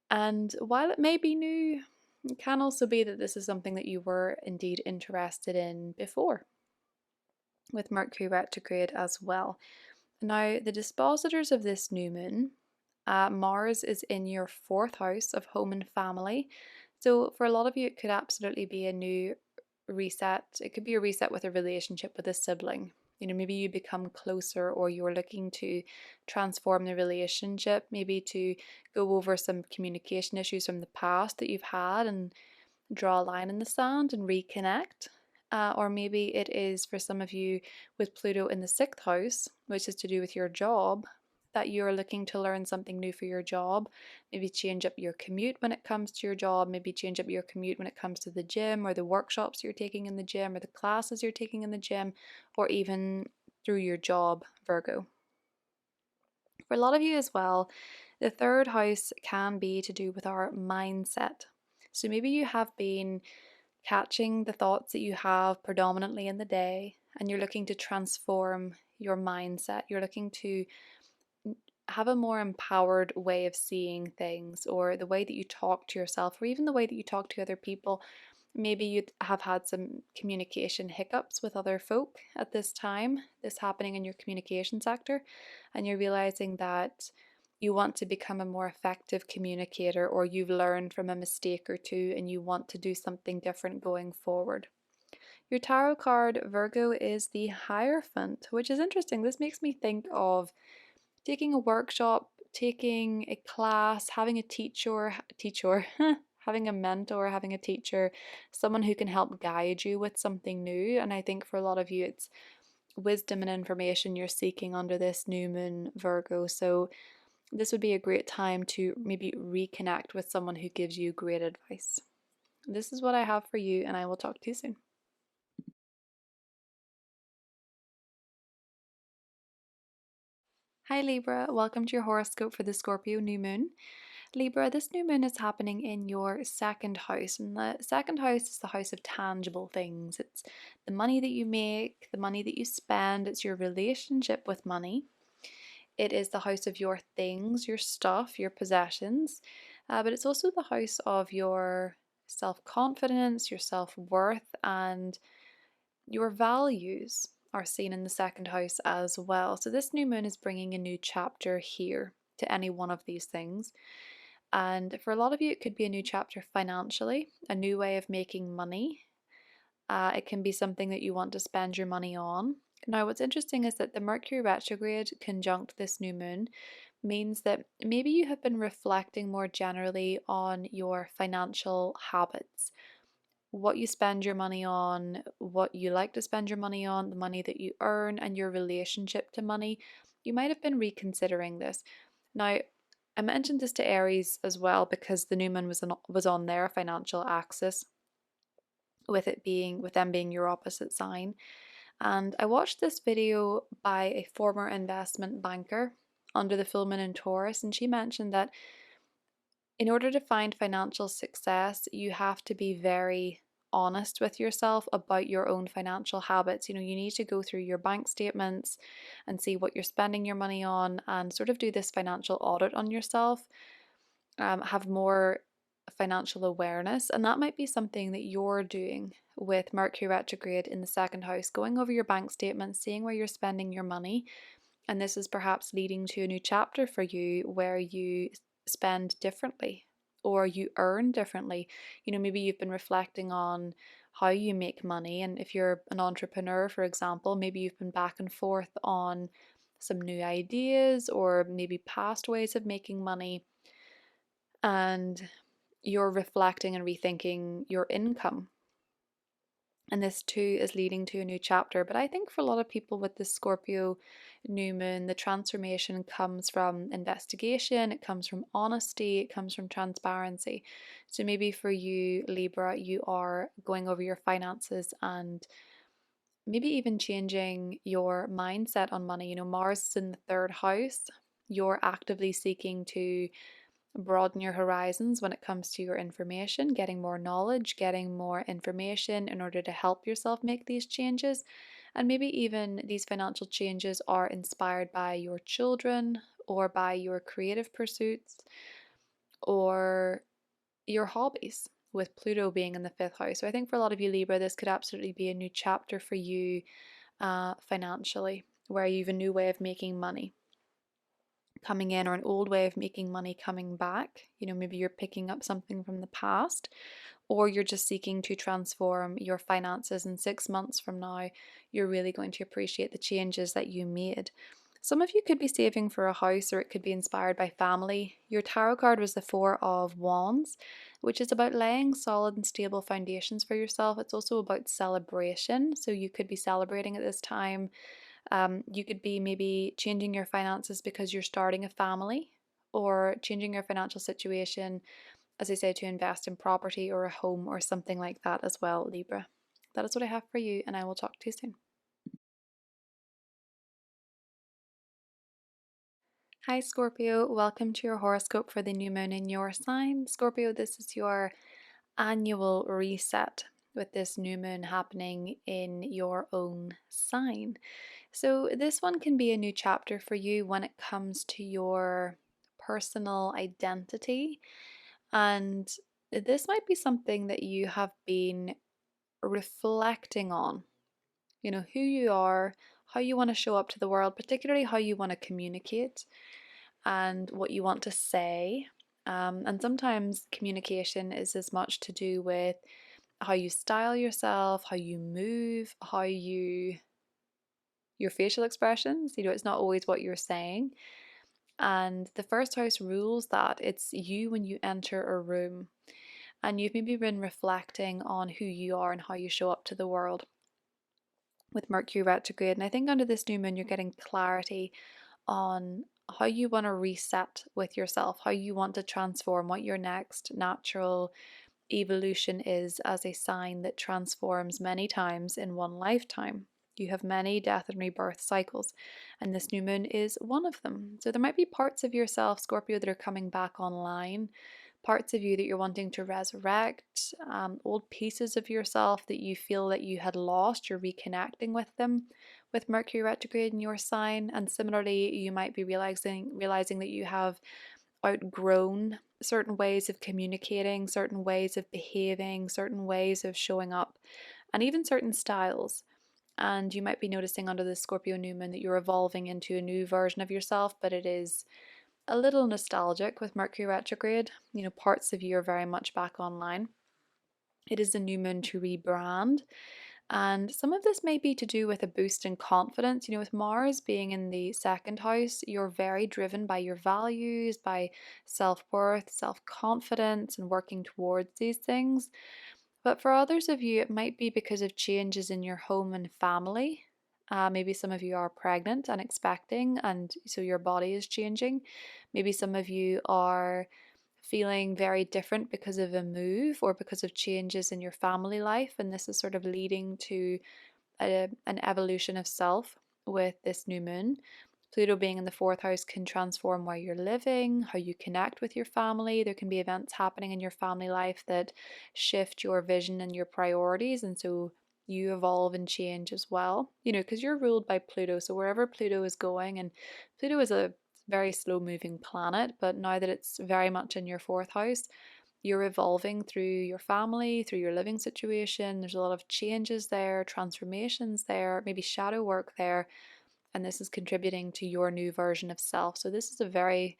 And while it may be new, it can also be that this is something that you were indeed interested in before, with Mercury retrograde as well. Now, the dispositors of this new moon, Mars is in your fourth house of home and family. So for a lot of you, it could absolutely be a new reset. It could be a reset with a relationship with a sibling. Maybe you become closer, or you're looking to transform the relationship, maybe to go over some communication issues from the past that you've had and draw a line in the sand and reconnect. Or maybe it is for some of you with Pluto in the sixth house, which is to do with your job, that you're looking to learn something new for your job. Maybe change up your commute when it comes to your job. Maybe change up your commute when it comes to the gym, or the workshops you're taking in the gym, or the classes you're taking in the gym, or even through your job, Virgo. For a lot of you as well, the third house can be to do with our mindset. So maybe you have been catching the thoughts that you have predominantly in the day, and you're looking to transform your mindset. You're looking to have a more empowered way of seeing things, or the way that you talk to yourself, or even the way that you talk to other people. Maybe you have had some communication hiccups with other folk at this time, this happening in your communication sector, and you're realizing that you want to become a more effective communicator, or you've learned from a mistake or two and you want to do something different going forward. Your tarot card, Virgo, is the Hierophant, which is interesting. This makes me think of taking a workshop, taking a class, having a teacher, having a mentor, having a teacher, someone who can help guide you with something new. And I think for a lot of you, it's wisdom and information you're seeking under this new moon, Virgo. So this would be a great time to maybe reconnect with someone who gives you great advice. This is what I have for you, and I will talk to you soon. Hi Libra, welcome to your horoscope for the Scorpio new moon. Libra, this new moon is happening in your second house, and the second house is the house of tangible things. It's the money that you make, the money that you spend, it's your relationship with money. It is the house of your things, your stuff, your possessions, but it's also the house of your self-confidence, your self-worth, and your values are seen in the second house as well. So this new moon is bringing a new chapter here to any one of these things. And for a lot of you, it could be a new chapter financially, a new way of making money. It can be something that you want to spend your money on. Now, what's interesting is that the Mercury retrograde conjunct this new moon means that maybe you have been reflecting more generally on your financial habits, what you spend your money on, what you like to spend your money on, the money that you earn, and your relationship to money. You might have been reconsidering this. Now, I mentioned this to Aries as well because the new moon was on their financial axis, with them being your opposite sign. And I watched this video by a former investment banker under the full moon in Taurus, and she mentioned that in order to find financial success, you have to be very honest with yourself about your own financial habits. You need to go through your bank statements and see what you're spending your money on and sort of do this financial audit on yourself, have more financial awareness. And that might be something that you're doing with Mercury retrograde in the second house, going over your bank statements, seeing where you're spending your money. And this is perhaps leading to a new chapter for you where you spend differently or you earn differently. Maybe you've been reflecting on how you make money. And if you're an entrepreneur, for example, maybe you've been back and forth on some new ideas or maybe past ways of making money. And you're reflecting and rethinking your income. And this too is leading to a new chapter. But I think for a lot of people with the Scorpio new moon, the transformation comes from investigation, it comes from honesty, it comes from transparency. So maybe for you, Libra, you are going over your finances and maybe even changing your mindset on money. Mars is in the third house. You're actively seeking to broaden your horizons when it comes to your information, getting more knowledge, getting more information in order to help yourself make these changes. And maybe even these financial changes are inspired by your children or by your creative pursuits or your hobbies, with Pluto being in the fifth house. So I think for a lot of you, Libra, this could absolutely be a new chapter for you financially, where you have a new way of making money coming in or an old way of making money coming back. Maybe you're picking up something from the past or you're just seeking to transform your finances. And 6 months from now, you're really going to appreciate the changes that you made. Some of you could be saving for a house or it could be inspired by family. Your tarot card was the Four of Wands, which is about laying solid and stable foundations for yourself. It's also about celebration. So you could be celebrating at this time. You could be maybe changing your finances because you're starting a family or changing your financial situation, as I say, to invest in property or a home or something like that as well, Libra. That is what I have for you, and I will talk to you soon. Hi, Scorpio. Welcome to your horoscope for the new moon in your sign. Scorpio, this is your annual reset with this new moon happening in your own sign. So, this one can be a new chapter for you when it comes to your personal identity. And this might be something that you have been reflecting on, who you are, how you want to show up to the world, particularly how you want to communicate and what you want to say. And sometimes communication is as much to do with how you style yourself, how you move, your facial expressions. It's not always what you're saying. And the first house rules that. It's you when you enter a room. And you've maybe been reflecting on who you are and how you show up to the world with Mercury retrograde. And I think under this new moon, you're getting clarity on how you want to reset with yourself, how you want to transform, what your next natural evolution is as a sign that transforms many times in one lifetime. You have many death and rebirth cycles, and this new moon is one of them. So there might be parts of yourself, Scorpio, that are coming back online, parts of you that you're wanting to resurrect, old pieces of yourself that you feel that you had lost. You're reconnecting with them with Mercury retrograde in your sign. And similarly, you might be realizing that you have outgrown certain ways of communicating, certain ways of behaving, certain ways of showing up, and even certain styles. And you might be noticing under the Scorpio new moon that you're evolving into a new version of yourself, but it is a little nostalgic with Mercury retrograde. Parts of you are very much back online. It is a new moon to rebrand. And some of this may be to do with a boost in confidence. With Mars being in the second house, you're very driven by your values, by self-worth, self-confidence, and working towards these things. But for others of you, it might be because of changes in your home and family. Maybe some of you are pregnant and expecting, and so your body is changing. Maybe some of you are feeling very different because of a move or because of changes in your family life, and this is sort of leading to an evolution of self with this new moon. Pluto being in the fourth house can transform where you're living, how you connect with your family. There can be events happening in your family life that shift your vision and your priorities. And so you evolve and change as well, because you're ruled by Pluto. So wherever Pluto is going, and Pluto is a very slow moving planet, but now that it's very much in your fourth house, you're evolving through your family, through your living situation. There's a lot of changes there, transformations there, maybe shadow work there, and this is contributing to your new version of self. So this is a very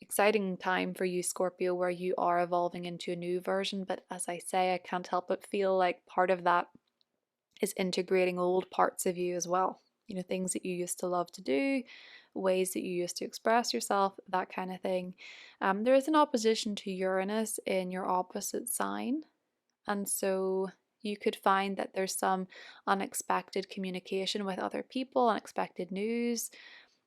exciting time for you, Scorpio, where you are evolving into a new version. But as I say, I can't help but feel like part of that is integrating old parts of you as well. Things that you used to love to do, ways that you used to express yourself, that kind of thing. There is an opposition to Uranus in your opposite sign. And so you could find that there's some unexpected communication with other people, unexpected news,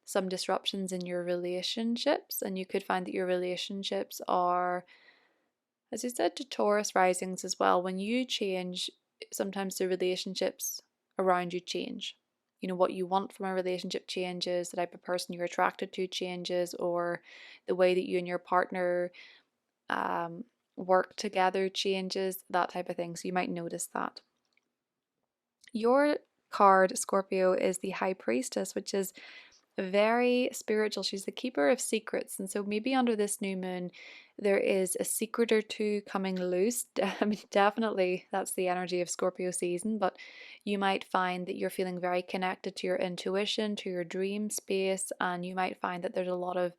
some disruptions in your relationships. And you could find that your relationships are, as I said, to Taurus risings as well. When you change, sometimes the relationships around you change. What you want from a relationship changes, the type of person you're attracted to changes, or the way that you and your partner um, work together changes, that type of thing. So you might notice that. Your card, Scorpio, is the High Priestess, which is very spiritual. She's the keeper of secrets. And so maybe under this new moon, there is a secret or two coming loose. I mean, definitely that's the energy of Scorpio season, but you might find that you're feeling very connected to your intuition, to your dream space, and you might find that there's a lot of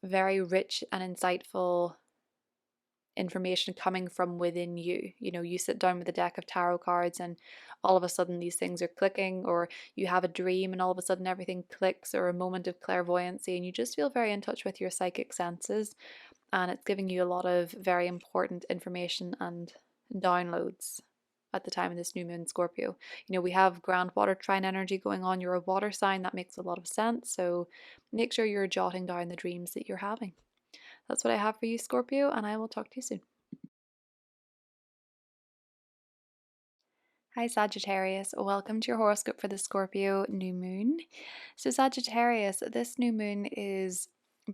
very rich and insightful information coming from within you. You sit down with a deck of tarot cards and all of a sudden these things are clicking, or you have a dream and all of a sudden everything clicks, or a moment of clairvoyancy, and you just feel very in touch with your psychic senses, and it's giving you a lot of very important information and downloads at the time of this new moon, Scorpio. We have grand water trine energy going on. You're a water sign. That makes a lot of sense. So make sure you're jotting down the dreams that you're having. That's what I have for you, Scorpio, and I will talk to you soon. Hi, Sagittarius. Welcome to your horoscope for the Scorpio new moon. So, Sagittarius, this new moon is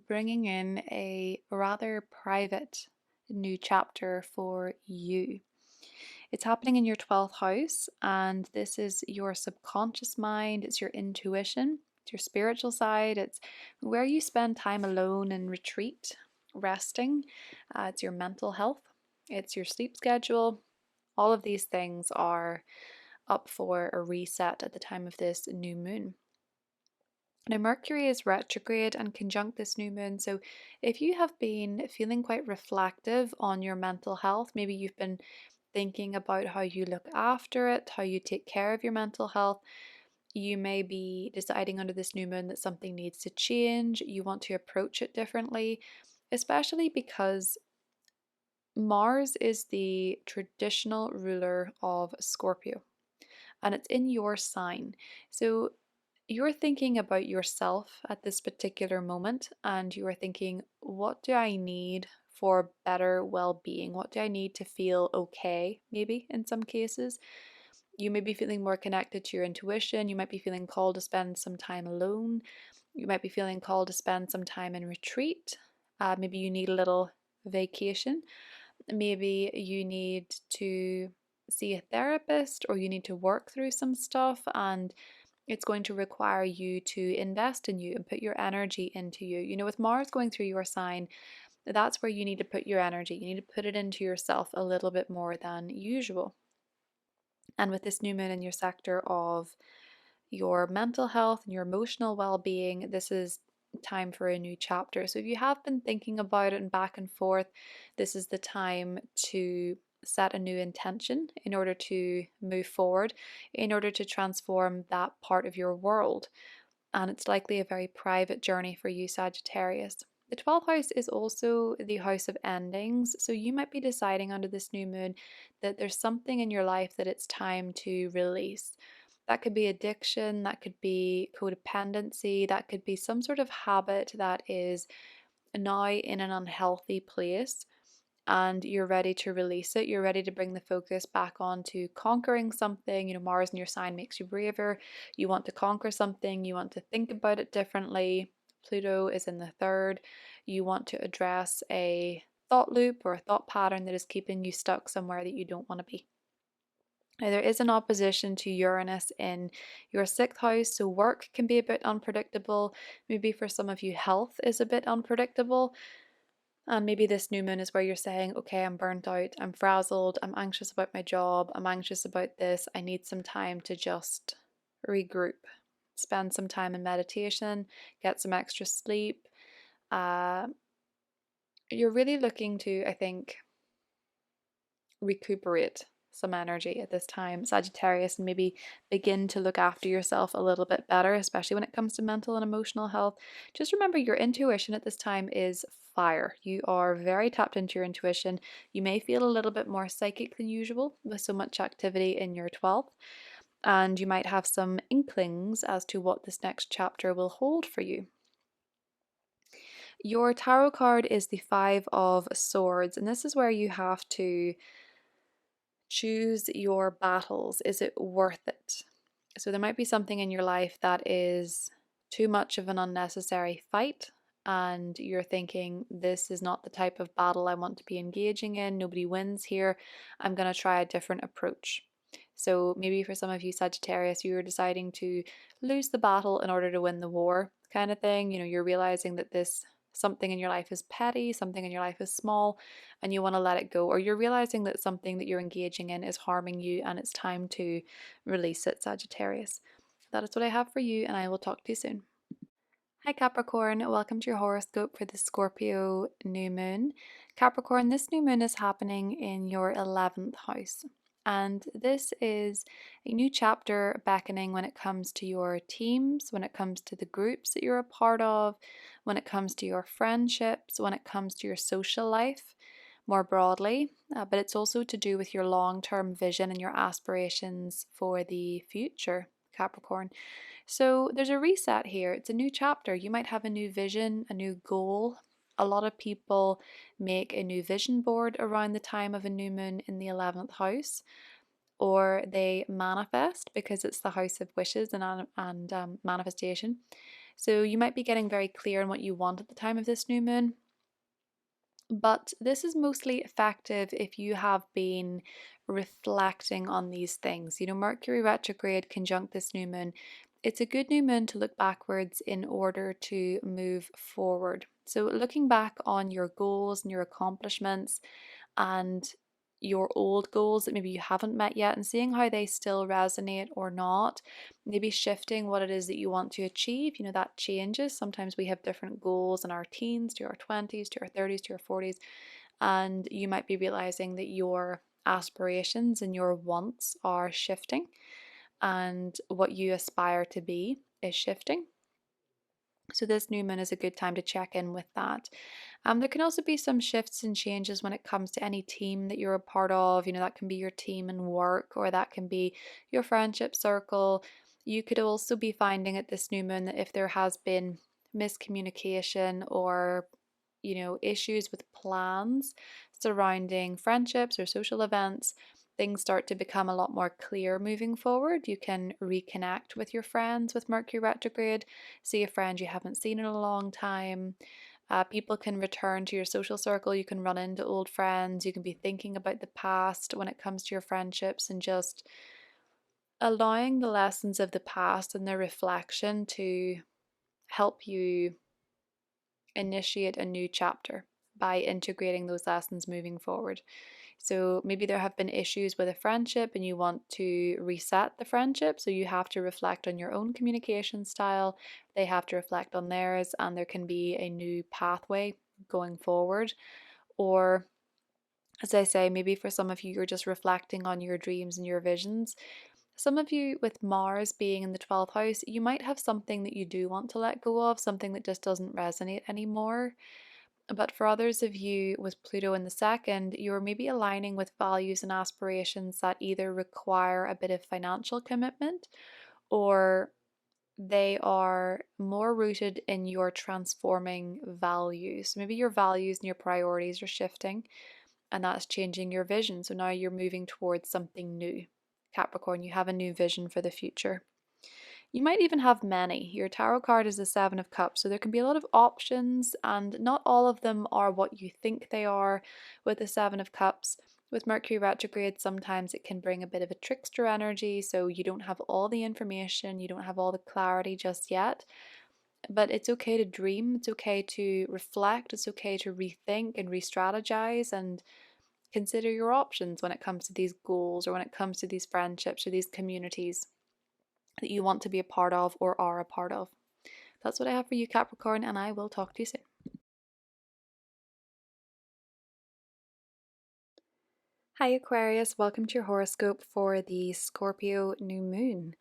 bringing in a rather private new chapter for you. It's happening in your 12th house, and this is your subconscious mind, it's your intuition, it's your spiritual side, it's where you spend time alone and retreat, resting, it's your mental health, it's your sleep schedule. All of these things are up for a reset at the time of this new moon. Now, Mercury is retrograde and conjunct this new moon. So, if you have been feeling quite reflective on your mental health, maybe you've been thinking about how you look after it, how you take care of your mental health, you may be deciding under this new moon that something needs to change. You want to approach it differently, especially because Mars is the traditional ruler of Scorpio and it's in your sign. So you're thinking about yourself at this particular moment and you are thinking, what do I need for better well being? What do I need to feel okay? Maybe in some cases. You may be feeling more connected to your intuition. You might be feeling called to spend some time alone. You might be feeling called to spend some time in retreat. Maybe you need a little vacation. Maybe you need to see a therapist or you need to work through some stuff, and it's going to require you to invest in you and put your energy into you. With Mars going through your sign, that's where you need to put your energy. You need to put it into yourself a little bit more than usual. And with this new moon in your sector of your mental health and your emotional well-being, this is time for a new chapter. So if you have been thinking about it and back and forth, this is the time to set a new intention in order to move forward, in order to transform that part of your world. And it's likely a very private journey for you, Sagittarius. The 12th house is also the house of endings. So you might be deciding under this new moon that there's something in your life that it's time to release. That could be addiction, that could be codependency, that could be some sort of habit that is now in an unhealthy place. and you're ready to release it. You're ready to bring the focus back onto conquering something. Mars in your sign makes you braver. You want to conquer something, you want to think about it differently. Pluto is in the third. You want to address a thought loop or a thought pattern that is keeping you stuck somewhere that you don't want to be. Now, there is an opposition to Uranus in your sixth house, so work can be a bit unpredictable. Maybe for some of you, health is a bit unpredictable. And maybe this new moon is where you're saying, okay, I'm burnt out, I'm frazzled, I'm anxious about my job, I'm anxious about this, I need some time to just regroup. Spend some time in meditation, get some extra sleep. Uh, you're really looking to, I think, recuperate some energy at this time, Sagittarius, and maybe begin to look after yourself a little bit better, especially when it comes to mental and emotional health. Just remember your intuition at this time is fire. You are very tapped into your intuition. You may feel a little bit more psychic than usual with so much activity in your 12th, and you might have some inklings as to what this next chapter will hold for you. Your tarot card is the Five of Swords, and this is where you have to choose your battles. Is it worth it? So there might be something in your life that is too much of an unnecessary fight, and you're thinking, this is not the type of battle I want to be engaging in. Nobody wins here. I'm going to try a different approach. So maybe for some of you Sagittarius, you're deciding to lose the battle in order to win the war, kind of thing. You're realizing that this something in your life is petty, something in your life is small, and you want to let it go. Or you're realizing that something that you're engaging in is harming you and it's time to release it, Sagittarius. That is what I have for you, and I will talk to you soon. Hi Capricorn, welcome to your horoscope for the Scorpio new moon. Capricorn, this new moon is happening in your 11th house. And this is a new chapter beckoning when it comes to your teams, when it comes to the groups that you're a part of, when it comes to your friendships, when it comes to your social life more broadly. But it's also to do with your long-term vision and your aspirations for the future, Capricorn. So there's a reset here. It's a new chapter. You might have a new vision, a new goal. A lot of people make a new vision board around the time of a new moon in the 11th house, or they manifest because it's the house of wishes and manifestation. So you might be getting very clear on what you want at the time of this new moon. But this is mostly effective if you have been reflecting on these things. Mercury retrograde conjunct this new moon. It's a good new moon to look backwards in order to move forward. So, looking back on your goals and your accomplishments and your old goals that maybe you haven't met yet and seeing how they still resonate or not, maybe shifting what it is that you want to achieve. That changes. Sometimes we have different goals in our teens, to our 20s, to our 30s, to our 40s, and you might be realizing that your aspirations and your wants are shifting and what you aspire to be is shifting. So this new moon is a good time to check in with that. There can also be some shifts and changes when it comes to any team that you're a part of. That can be your team in work, or that can be your friendship circle. You could also be finding at this new moon that if there has been miscommunication or issues with plans surrounding friendships or social events, things start to become a lot more clear moving forward. You can reconnect with your friends with Mercury retrograde, see a friend you haven't seen in a long time. People can return to your social circle. You can run into old friends. You can be thinking about the past when it comes to your friendships and just allowing the lessons of the past and their reflection to help you initiate a new chapter by integrating those lessons moving forward. So maybe there have been issues with a friendship and you want to reset the friendship. So you have to reflect on your own communication style. They have to reflect on theirs, and there can be a new pathway going forward. Or, as I say, maybe for some of you, you're just reflecting on your dreams and your visions. Some of you with Mars being in the 12th house, you might have something that you do want to let go of, something that just doesn't resonate anymore. But for others of you with Pluto in the second, you're maybe aligning with values and aspirations that either require a bit of financial commitment, or they are more rooted in your transforming values. Maybe your values and your priorities are shifting, and that's changing your vision. So now you're moving towards something new. Capricorn, you have a new vision for the future. You might even have many. Your tarot card is the Seven of Cups, so there can be a lot of options, and not all of them are what you think they are with the Seven of Cups. With Mercury retrograde, sometimes it can bring a bit of a trickster energy, so you don't have all the information, you don't have all the clarity just yet. But it's okay to dream, it's okay to reflect, it's okay to rethink and re strategize and consider your options when it comes to these goals or when it comes to these friendships or these communities that you want to be a part of or are a part of. That's what I have for you, Capricorn, and I will talk to you soon. Hi, Aquarius. Welcome to your horoscope for the Scorpio new moon.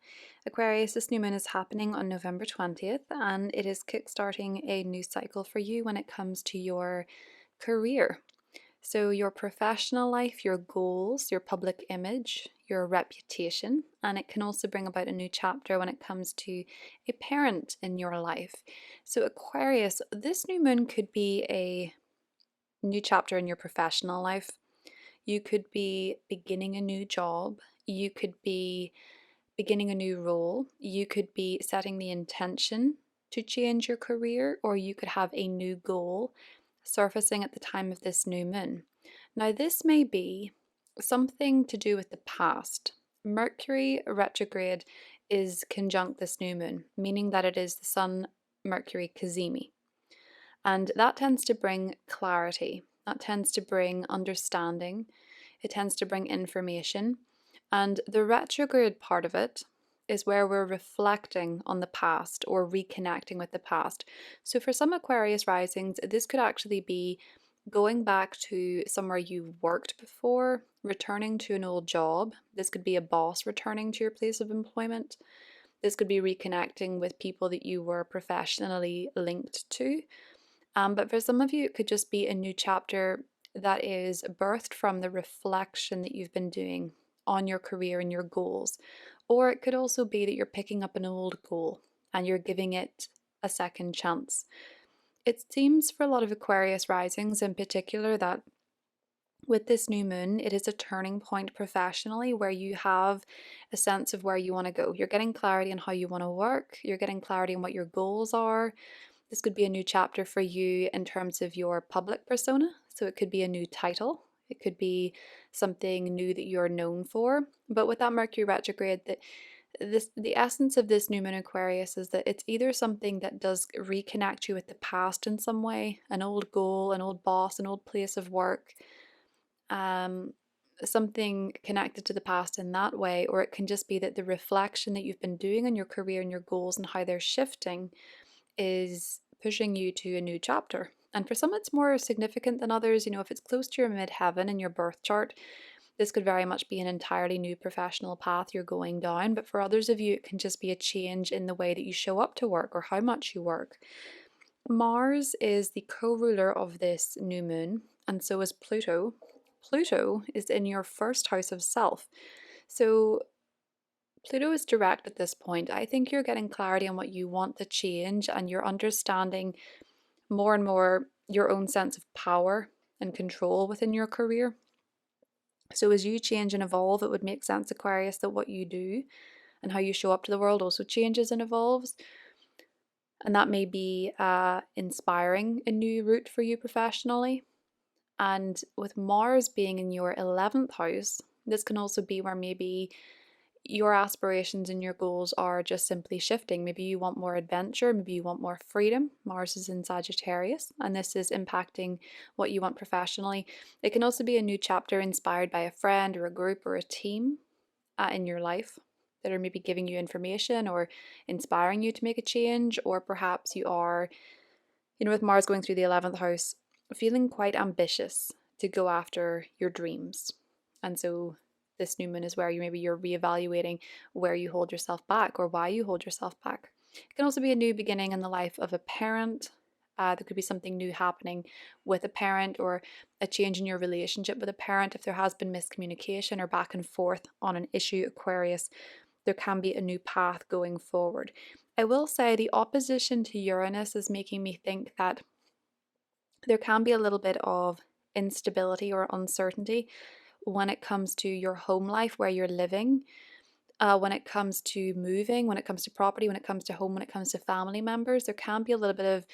Aquarius, this new moon is happening on November 20th, and it is kickstarting a new cycle for you when it comes to your career. So, your professional life, your goals, your public image, your reputation, and it can also bring about a new chapter when it comes to a parent in your life. So, Aquarius, this new moon could be a new chapter in your professional life. You could be beginning a new job. You could be beginning a new role. You could be setting the intention to change your career, or you could have a new goal surfacing at the time of this new moon. Now, this may be something to do with the past. Mercury retrograde is conjunct this new moon, meaning that it is the Sun Mercury cazimi. And that tends to bring clarity, that tends to bring understanding, it tends to bring information. And the retrograde part of it is where we're reflecting on the past or reconnecting with the past. So for some Aquarius risings, this could actually be going back to somewhere you worked before, returning to an old job. This could be a boss returning to your place of employment. This could be reconnecting with people that you were professionally linked to. But for some of you, it could just be a new chapter that is birthed from the reflection that you've been doing on your career and your goals. Or it could also be that you're picking up an old goal and you're giving it a second chance. It seems for a lot of Aquarius risings in particular that with this new moon, it is a turning point professionally where you have a sense of where you want to go. You're getting clarity on how you want to work, you're getting clarity on what your goals are. This could be a new chapter for you in terms of your public persona. So it could be a new title. It could be something new that you're known for. But with that Mercury retrograde, the essence of this new moon Aquarius is that it's either something that does reconnect you with the past in some way, an old goal, an old boss, an old place of work, um, something connected to the past in that way, or it can just be that the reflection that you've been doing on your career and your goals and how they're shifting is pushing you to a new chapter. And for some, it's more significant than others. You know, if it's close to your midheaven in your birth chart, this could very much be an entirely new professional path you're going down. But for others of you, it can just be a change in the way that you show up to work or how much you work. Mars is the co-ruler of this new moon, and so is Pluto. Pluto is in your first house of self. So Pluto is direct at this point. I think you're getting clarity on what you want to change, and you're understanding more and more your own sense of power and control within your career. So as you change and evolve, it would make sense, Aquarius, that what you do and how you show up to the world also changes and evolves. And that may be inspiring a new route for you professionally. And with Mars being in your 11th house, this can also be where maybe your aspirations and your goals are just simply shifting. Maybe you want more adventure, maybe you want more freedom. Mars is in Sagittarius, and this is impacting what you want professionally. It can also be a new chapter inspired by a friend or a group or a team in your life that are maybe giving you information or inspiring you to make a change, or perhaps you are, you know, with Mars going through the 11th house, feeling quite ambitious to go after your dreams. And so this new moon is where you're reevaluating where you hold yourself back or why you hold yourself back. It can also be a new beginning in the life of a parent. There could be something new happening with a parent, or a change in your relationship with a parent. If there has been miscommunication or back and forth on an issue, Aquarius, there can be a new path going forward. I will say the opposition to Uranus is making me think that there can be a little bit of instability or uncertainty when it comes to your home life, where you're living, when it comes to moving, when it comes to property, when it comes to home, when it comes to family members. There can be a little bit of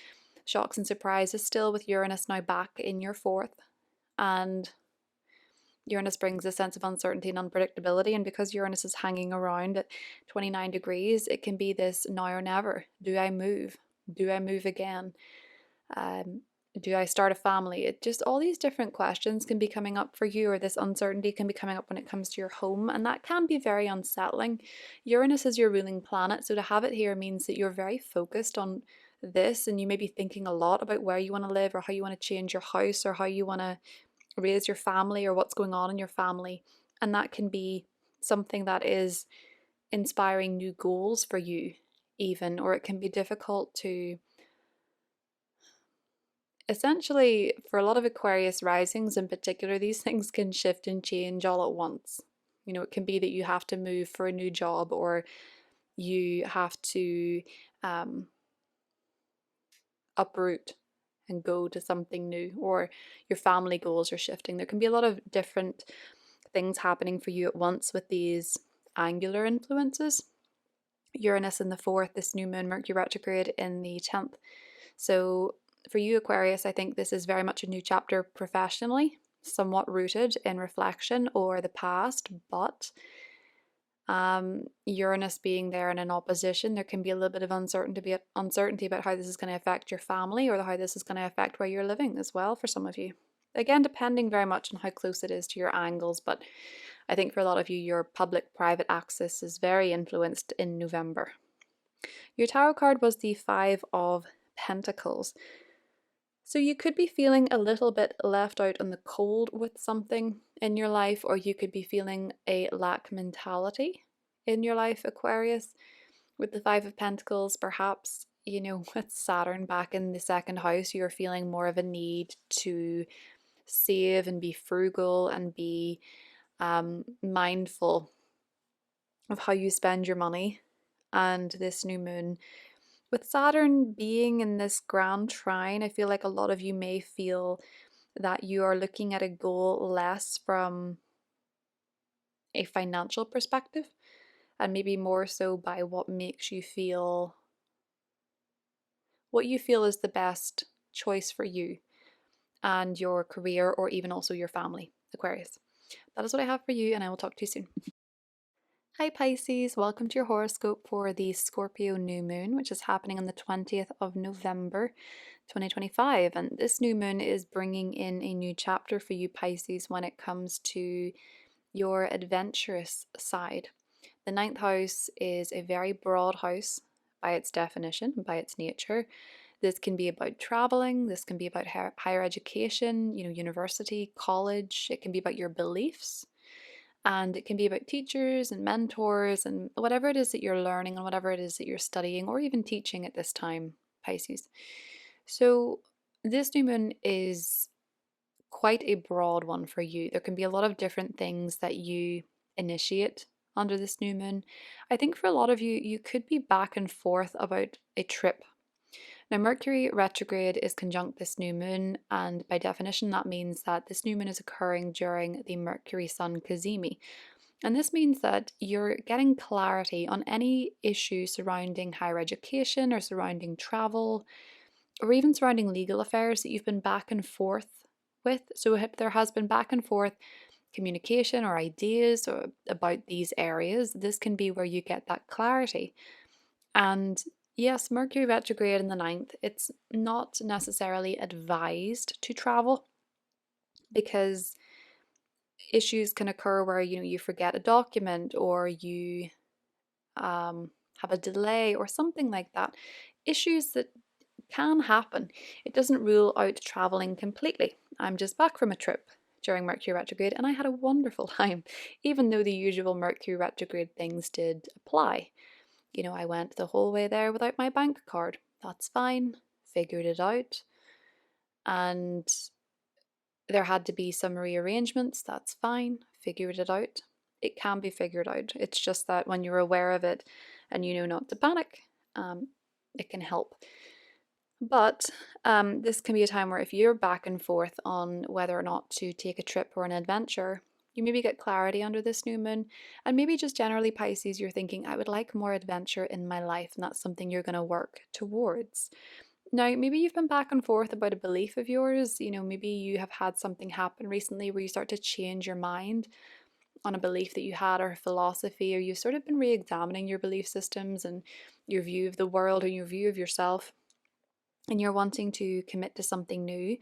shocks and surprises still with Uranus now back in your fourth. And Uranus brings a sense of uncertainty and unpredictability. And because Uranus is hanging around at 29 degrees, it can be this now or never. Do I move? Do I move again? Um, do I start a family? It just, all these different questions can be coming up for you, or this uncertainty can be coming up when it comes to your home, and that can be very unsettling. Uranus is your ruling planet, so to have it here means that you're very focused on this, and you may be thinking a lot about where you want to live, or how you want to change your house, or how you want to raise your family, or what's going on in your family. And that can be something that is inspiring new goals for you, even, or it can be difficult to, essentially, for a lot of Aquarius risings in particular, these things can shift and change all at once. You know, it can be that you have to move for a new job, or you have to um, uproot and go to something new, or your family goals are shifting. There can be a lot of different things happening for you at once with these angular influences. Uranus in the fourth, this new moon, Mercury retrograde in the 10th. So for you, Aquarius, I think this is very much a new chapter professionally, somewhat rooted in reflection or the past, but Uranus being there in an opposition, there can be a little bit of uncertainty about how this is going to affect your family, or how this is going to affect where you're living as well for some of you. Again, depending very much on how close it is to your angles, but I think for a lot of you, your public-private axis is very influenced in November. Your tarot card was the Five of Pentacles. So you could be feeling a little bit left out in the cold with something in your life, or you could be feeling a lack mentality in your life, Aquarius. With the Five of Pentacles, perhaps, you know, with Saturn back in the second house, you're feeling more of a need to save and be frugal and be mindful of how you spend your money. And this new moon, with Saturn being in this grand trine, I feel like a lot of you may feel that you are looking at a goal less from a financial perspective, and maybe more so by what makes you feel, what you feel is the best choice for you and your career, or even also your family, Aquarius. That is what I have for you, and I will talk to you soon. Hi Pisces, welcome to your horoscope for the Scorpio New Moon, which is happening on the 20th of November 2025. And this new moon is bringing in a new chapter for you Pisces when it comes to your adventurous side. The ninth house is a very broad house by its definition, by its nature. This can be about traveling, this can be about higher education, you know, university, college. It can be about your beliefs. And it can be about teachers and mentors and whatever it is that you're learning and whatever it is that you're studying or even teaching at this time, Pisces. So this new moon is quite a broad one for you. There can be a lot of different things that you initiate under this new moon. I think for a lot of you, you could be back and forth about a trip. Now, Mercury retrograde is conjunct this new moon, and by definition, that means that this new moon is occurring during the Mercury Sun cazimi. And this means that you're getting clarity on any issue surrounding higher education or surrounding travel or even surrounding legal affairs that you've been back and forth with. So if there has been back and forth communication or ideas or about these areas, this can be where you get that clarity. And yes, Mercury retrograde in the ninth, it's not necessarily advised to travel because issues can occur where, you know, you forget a document or you have a delay or something like that. Issues that can happen. It doesn't rule out traveling completely. I'm just back from a trip during Mercury retrograde and I had a wonderful time, even though the usual Mercury retrograde things did apply. You know, I went the whole way there without my bank card. That's fine. Figured it out. And there had to be some rearrangements. That's fine. Figured it out. It can be figured out. It's just that when you're aware of it and you know not to panic, it can help. But this can be a time where if you're back and forth on whether or not to take a trip or an adventure, you maybe get clarity under this new moon. And maybe just generally, Pisces, you're thinking, I would like more adventure in my life, and that's something you're going to work towards. Now, maybe you've been back and forth about a belief of yours. Maybe you have had something happen recently where you start to change your mind on a belief that you had or a philosophy, or you've sort of been re examining your belief systems and your view of the world and your view of yourself, and you're wanting to commit to something new.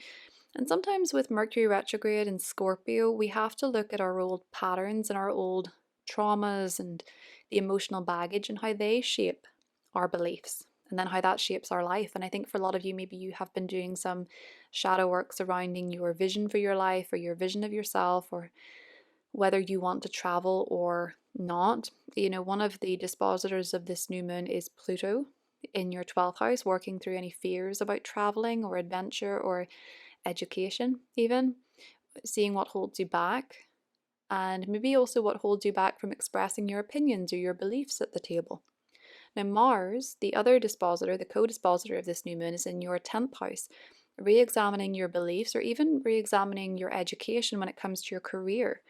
And sometimes with Mercury retrograde and Scorpio, we have to look at our old patterns and our old traumas and the emotional baggage and how they shape our beliefs and then how that shapes our life. And I think for a lot of you, maybe you have been doing some shadow work surrounding your vision for your life or your vision of yourself, or whether you want to travel or not. One of the dispositors of this new moon is Pluto in your 12th house, working through any fears about traveling or adventure or education, even seeing what holds you back, and maybe also what holds you back from expressing your opinions or your beliefs at the table. Now, Mars, the other dispositor, the co dispositor of this new moon, is in your 10th house, re examining your beliefs or even re examining your education when it comes to your career.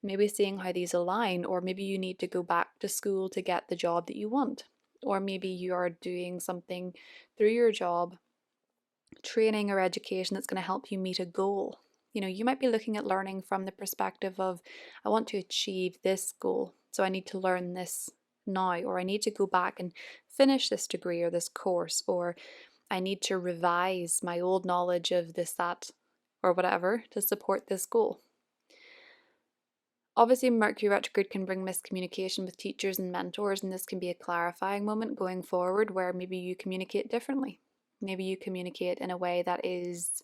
Maybe seeing how these align, or maybe you need to go back to school to get the job that you want, or maybe you are doing something through your job, training or education that's going to help you meet a goal. You might be looking at learning from the perspective of, I want to achieve this goal, so I need to learn this now, or I need to go back and finish this degree or this course, or I need to revise my old knowledge of this, that, or whatever to support this goal. Obviously, Mercury retrograde can bring miscommunication with teachers and mentors, and this can be a clarifying moment going forward where maybe you communicate differently. Maybe you communicate in a way that is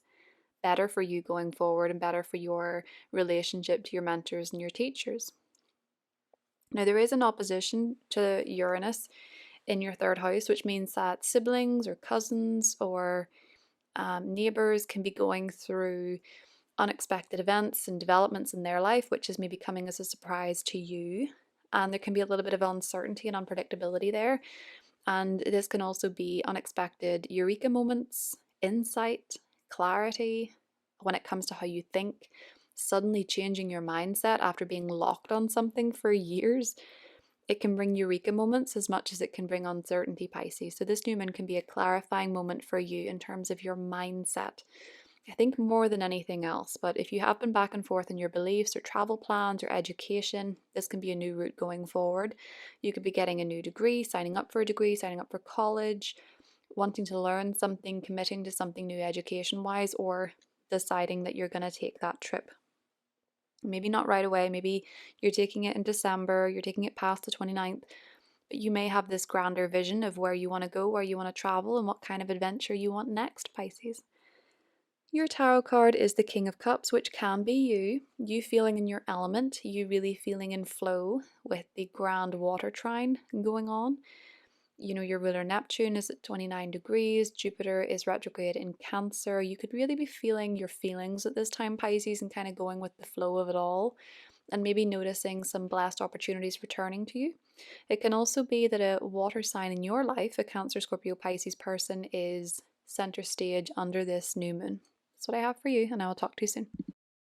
better for you going forward and better for your relationship to your mentors and your teachers. Now, there is an opposition to Uranus in your third house, which means that siblings or cousins or neighbors can be going through unexpected events and developments in their life, which is maybe coming as a surprise to you. And there can be a little bit of uncertainty and unpredictability there. And this can also be unexpected eureka moments, insight, clarity when it comes to how you think, suddenly changing your mindset after being locked on something for years. It can bring eureka moments as much as it can bring uncertainty, Pisces. So this new moon can be a clarifying moment for you in terms of your mindset, I think, more than anything else. But if you have been back and forth in your beliefs or travel plans or education, this can be a new route going forward. You could be getting a new degree, signing up for a degree, signing up for college, wanting to learn something, committing to something new education wise, or deciding that you're going to take that trip. Maybe not right away, maybe you're taking it in December, you're taking it past the 29th, but you may have this grander vision of where you want to go, where you want to travel, and what kind of adventure you want next, Pisces. Your tarot card is the King of Cups, which can be you feeling in your element, you really feeling in flow with the grand water trine going on. Your ruler Neptune is at 29 degrees, Jupiter is retrograde in Cancer. You could really be feeling your feelings at this time, Pisces, and kind of going with the flow of it all, and maybe noticing some blessed opportunities returning to you. It can also be that a water sign in your life, a Cancer, Scorpio, Pisces person, is center stage under this new moon. That's what I have for you, and I will talk to you soon.